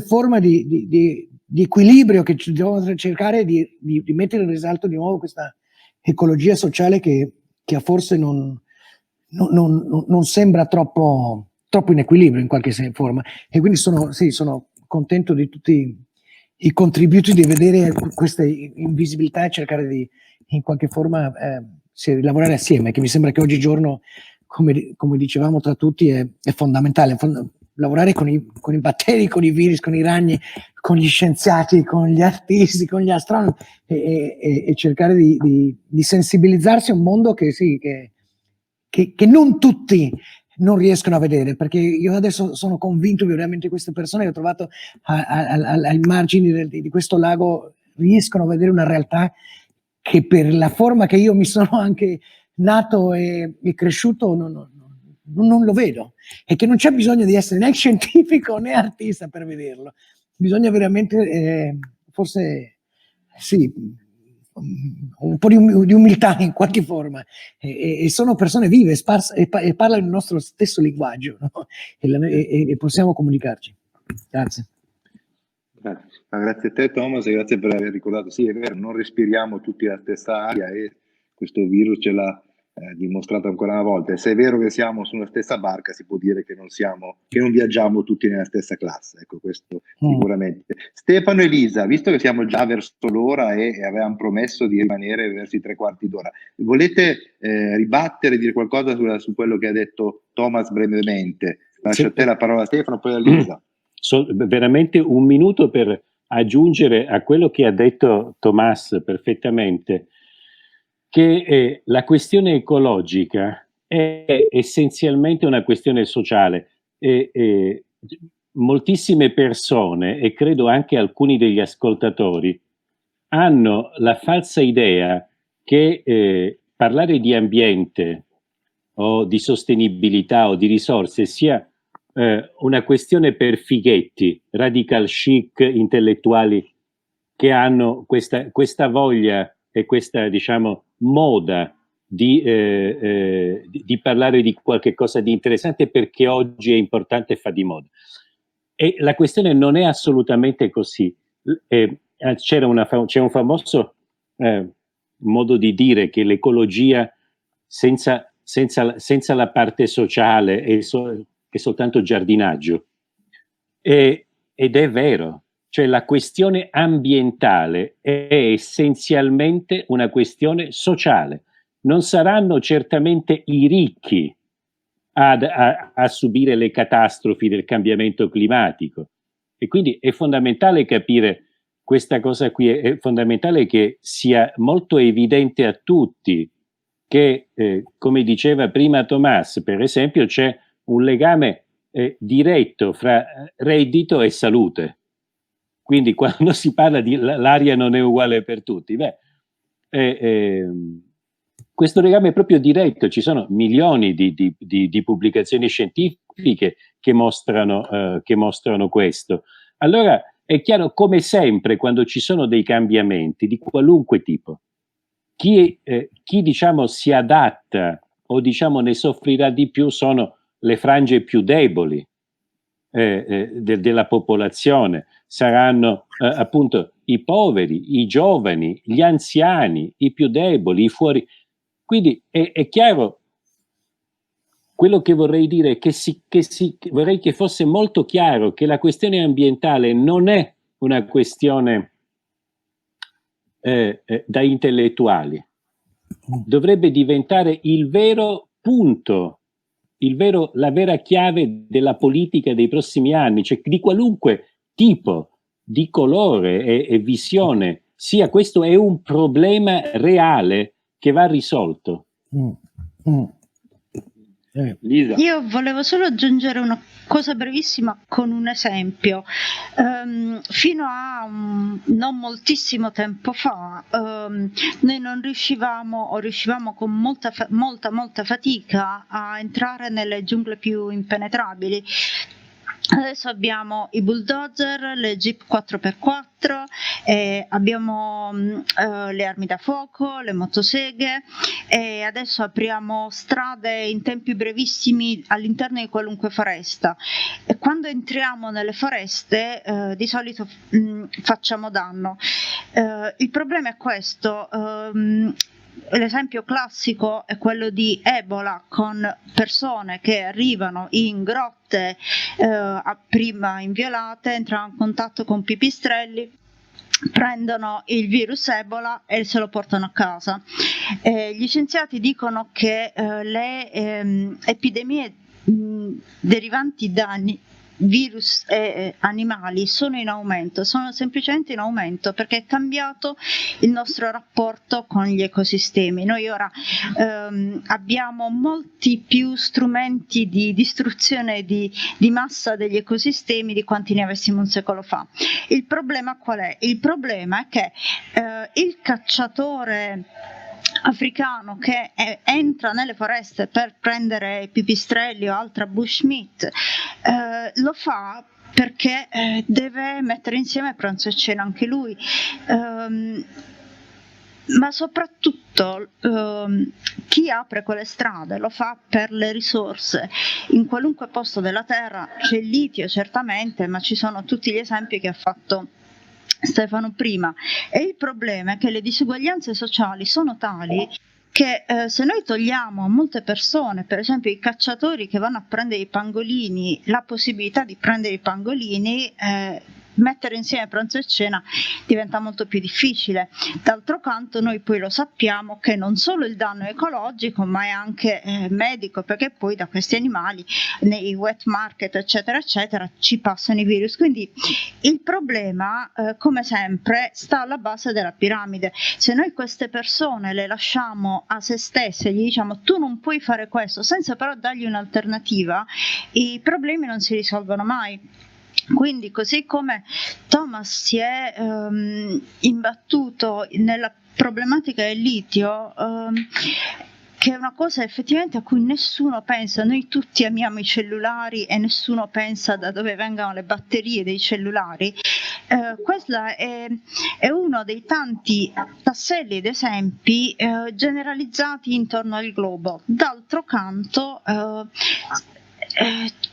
forme di equilibrio che dobbiamo cercare di mettere in risalto di nuovo questa ecologia sociale che forse non sembra troppo in equilibrio in qualche forma. E quindi sono contento di tutti i contributi, di vedere queste invisibilità e cercare di in qualche forma lavorare assieme, che mi sembra che oggigiorno, come dicevamo tra tutti, è fondamentale. Lavorare con i batteri, con i virus, con i ragni, con gli scienziati, con gli artisti, con gli astronomi e cercare di sensibilizzarsi a un mondo che non tutti non riescono a vedere, perché io adesso sono convinto che veramente queste persone che ho trovato ai margini di questo lago riescono a vedere una realtà che per la forma che io mi sono anche nato e cresciuto non lo vedo, e che non c'è bisogno di essere né scientifico né artista per vederlo. Bisogna veramente forse sì, un po' di umiltà in qualche forma, e sono persone vive, sparse, e parlano il nostro stesso linguaggio, no? E possiamo comunicarci. Grazie. Grazie a te Thomas, e grazie per aver ricordato. Sì, è vero, non respiriamo tutti la stessa aria, e questo virus ce l'ha dimostrato ancora una volta. E se è vero che siamo sulla stessa barca, si può dire che non viaggiamo tutti nella stessa classe, ecco, questo sicuramente. Stefano e Elisa, visto che siamo già verso l'ora e avevamo promesso di rimanere verso i 3/4 d'ora, volete ribattere, dire qualcosa su quello che ha detto Thomas brevemente? Lascio a te la parola, Stefano, poi a Elisa. Veramente un minuto per aggiungere a quello che ha detto Thomas perfettamente, che la questione ecologica è essenzialmente una questione sociale. Moltissime persone, e credo anche alcuni degli ascoltatori, hanno la falsa idea che parlare di ambiente o di sostenibilità o di risorse sia una questione per fighetti, radical chic, intellettuali che hanno questa voglia e questa, diciamo, moda di parlare di qualche cosa di interessante perché oggi è importante e fa di moda. E la questione non è assolutamente così. C'è un famoso modo di dire che l'ecologia senza la parte sociale è soltanto giardinaggio, ed è vero, cioè la questione ambientale è essenzialmente una questione sociale. Non saranno certamente i ricchi a subire le catastrofi del cambiamento climatico, e quindi è fondamentale capire questa cosa qui, è fondamentale che sia molto evidente a tutti che, come diceva prima Thomas, per esempio, c'è un legame diretto fra reddito e salute. Quindi quando si parla di l'aria non è uguale per tutti, questo legame è proprio diretto. Ci sono milioni di pubblicazioni scientifiche che mostrano questo. Allora è chiaro, come sempre, quando ci sono dei cambiamenti di qualunque tipo, chi diciamo si adatta o diciamo ne soffrirà di più sono le frange più deboli della popolazione. Saranno appunto i poveri, i giovani, gli anziani, i più deboli, i fuori. Quindi è chiaro, quello che vorrei dire è che vorrei che fosse molto chiaro che la questione ambientale non è una questione da intellettuali, dovrebbe diventare il vero punto, la vera chiave della politica dei prossimi anni, cioè di qualunque tipo, di colore e visione sia. Questo è un problema reale che va risolto. Lisa. Io volevo solo aggiungere una cosa brevissima con un esempio. Fino a non moltissimo tempo fa noi non riuscivamo o riuscivamo con molta fatica a entrare nelle giungle più impenetrabili. Adesso abbiamo i bulldozer, le jeep 4x4, abbiamo le armi da fuoco, le motoseghe, e adesso apriamo strade in tempi brevissimi all'interno di qualunque foresta. E quando entriamo nelle foreste di solito facciamo danno. Il problema è questo. L'esempio classico è quello di Ebola, con persone che arrivano in grotte prima inviolate, entrano in contatto con pipistrelli, prendono il virus Ebola e se lo portano a casa. Gli scienziati dicono che le epidemie derivanti da virus animali sono in aumento, sono semplicemente in aumento perché è cambiato il nostro rapporto con gli ecosistemi. Noi ora abbiamo molti più strumenti di distruzione di massa degli ecosistemi di quanti ne avessimo un secolo fa. Il problema qual è? Il problema è che il cacciatore africano che entra nelle foreste per prendere pipistrelli o altra bushmeat lo fa perché deve mettere insieme pranzo e cena anche lui, ma soprattutto chi apre quelle strade lo fa per le risorse. In qualunque posto della terra c'è il litio certamente, ma ci sono tutti gli esempi che ha fatto Stefano prima, e il problema è che le disuguaglianze sociali sono tali che se noi togliamo a molte persone, per esempio i cacciatori che vanno a prendere i pangolini, la possibilità di prendere i pangolini, mettere insieme pranzo e cena diventa molto più difficile. D'altro canto noi poi lo sappiamo che non solo il danno è ecologico ma è anche medico, perché poi da questi animali nei wet market eccetera eccetera ci passano i virus. Quindi il problema come sempre sta alla base della piramide. Se noi queste persone le lasciamo a se stesse, gli diciamo tu non puoi fare questo, senza però dargli un'alternativa, i problemi non si risolvono mai. Quindi così come Thomas si è imbattuto nella problematica del litio, che è una cosa effettivamente a cui nessuno pensa, noi tutti amiamo i cellulari e nessuno pensa da dove vengano le batterie dei cellulari, questo è uno dei tanti tasselli ed esempi generalizzati intorno al globo. D'altro canto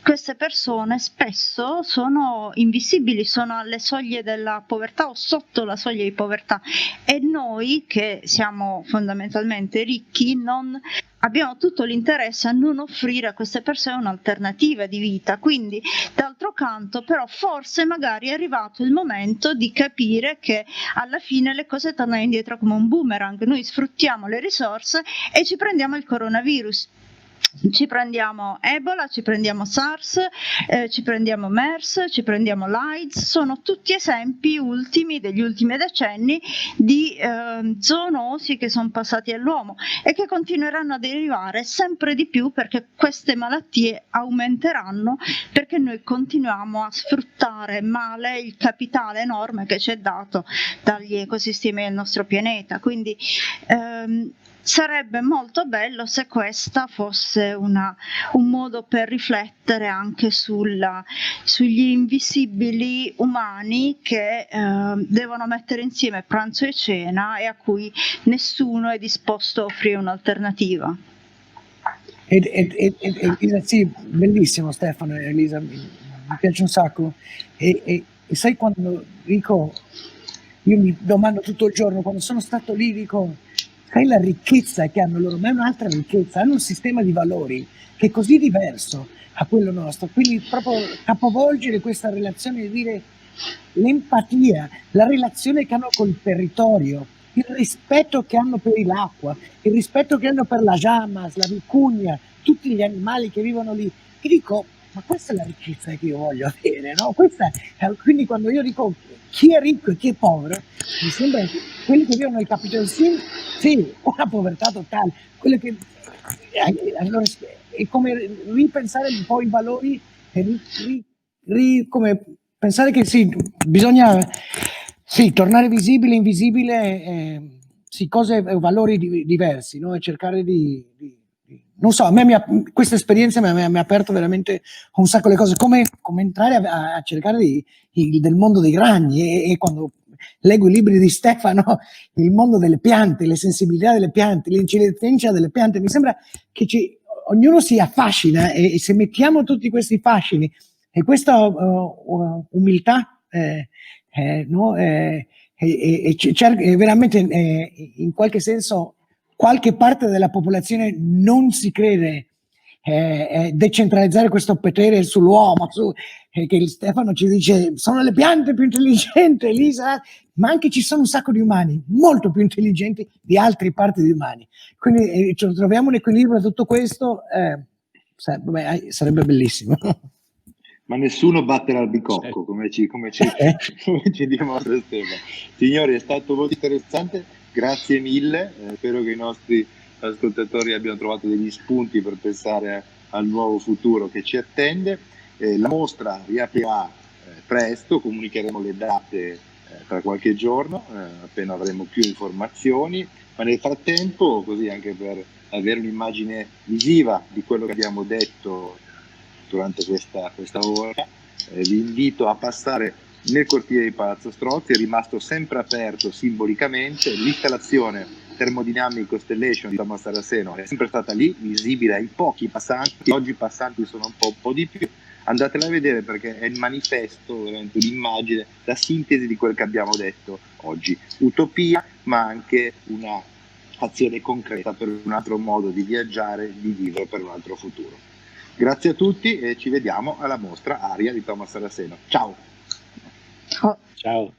queste persone spesso sono invisibili, sono alle soglie della povertà o sotto la soglia di povertà, e noi che siamo fondamentalmente ricchi non abbiamo tutto l'interesse a non offrire a queste persone un'alternativa di vita. Quindi d'altro canto però forse magari è arrivato il momento di capire che alla fine le cose tornano indietro come un boomerang. Noi sfruttiamo le risorse e ci prendiamo il coronavirus. Ci prendiamo Ebola, ci prendiamo SARS, ci prendiamo MERS, ci prendiamo l'AIDS, sono tutti esempi ultimi degli ultimi decenni di zoonosi che sono passati all'uomo e che continueranno a derivare sempre di più, perché queste malattie aumenteranno, perché noi continuiamo a sfruttare male il capitale enorme che ci è dato dagli ecosistemi del nostro pianeta. Quindi sarebbe molto bello se questa fosse un modo per riflettere anche sugli invisibili umani che devono mettere insieme pranzo e cena e a cui nessuno è disposto a offrire un'alternativa. Sì, bellissimo Stefano e Elisa, mi piace un sacco. E sai, quando dico, io mi domando tutto il giorno, quando sono stato lì, dico, sai la ricchezza che hanno loro, ma è un'altra ricchezza, hanno un sistema di valori che è così diverso a quello nostro, quindi proprio capovolgere questa relazione e dire l'empatia, la relazione che hanno col territorio, il rispetto che hanno per l'acqua, il rispetto che hanno per la llamas, la vicuña, tutti gli animali che vivono lì, e dico, ma questa è la ricchezza che io voglio avere, no? Quindi quando io dico chi è ricco e chi è povero, mi sembra che quelli che vivono nel Capitol Hill, sì, una povertà totale, quello che allora, è come ripensare un po' i valori e come pensare che sì, bisogna tornare visibile, invisibile, sì, cose e valori diversi, no? E cercare di non so, questa esperienza mi ha aperto veramente un sacco di cose, come entrare a cercare del mondo dei ragni, e quando leggo i libri di Stefano, il mondo delle piante, le sensibilità delle piante, l'intelligenza delle piante, mi sembra che ognuno si affascina, e se mettiamo tutti questi fascini e questa umiltà, no? Veramente, in qualche senso, qualche parte della popolazione non si crede decentralizzare questo potere sull'uomo, che Stefano ci dice sono le piante più intelligenti, Elisa, ma anche ci sono un sacco di umani molto più intelligenti di altre parti di umani, quindi troviamo un equilibrio a tutto questo, sarebbe bellissimo. Ma nessuno batte l'albicocco, come ci dimostra Stefano. Signori, è stato molto interessante, grazie mille, spero che i nostri ascoltatori abbiano trovato degli spunti per pensare al nuovo futuro che ci attende. La mostra riaprirà presto, comunicheremo le date tra qualche giorno, appena avremo più informazioni, ma nel frattempo, così anche per avere un'immagine visiva di quello che abbiamo detto durante questa ora, vi invito a passare nel cortile di Palazzo Strozzi. È rimasto sempre aperto simbolicamente, l'installazione Thermodynamic Constellation di Thomas Saraceno è sempre stata lì, visibile ai pochi passanti, oggi i passanti sono un po' di più, andatela a vedere perché è il manifesto, veramente l'immagine, la sintesi di quel che abbiamo detto oggi, utopia ma anche una azione concreta per un altro modo di viaggiare, di vivere, per un altro futuro. Grazie a tutti e ci vediamo alla mostra Aria di Thomas Saraceno. Ciao! Ciao!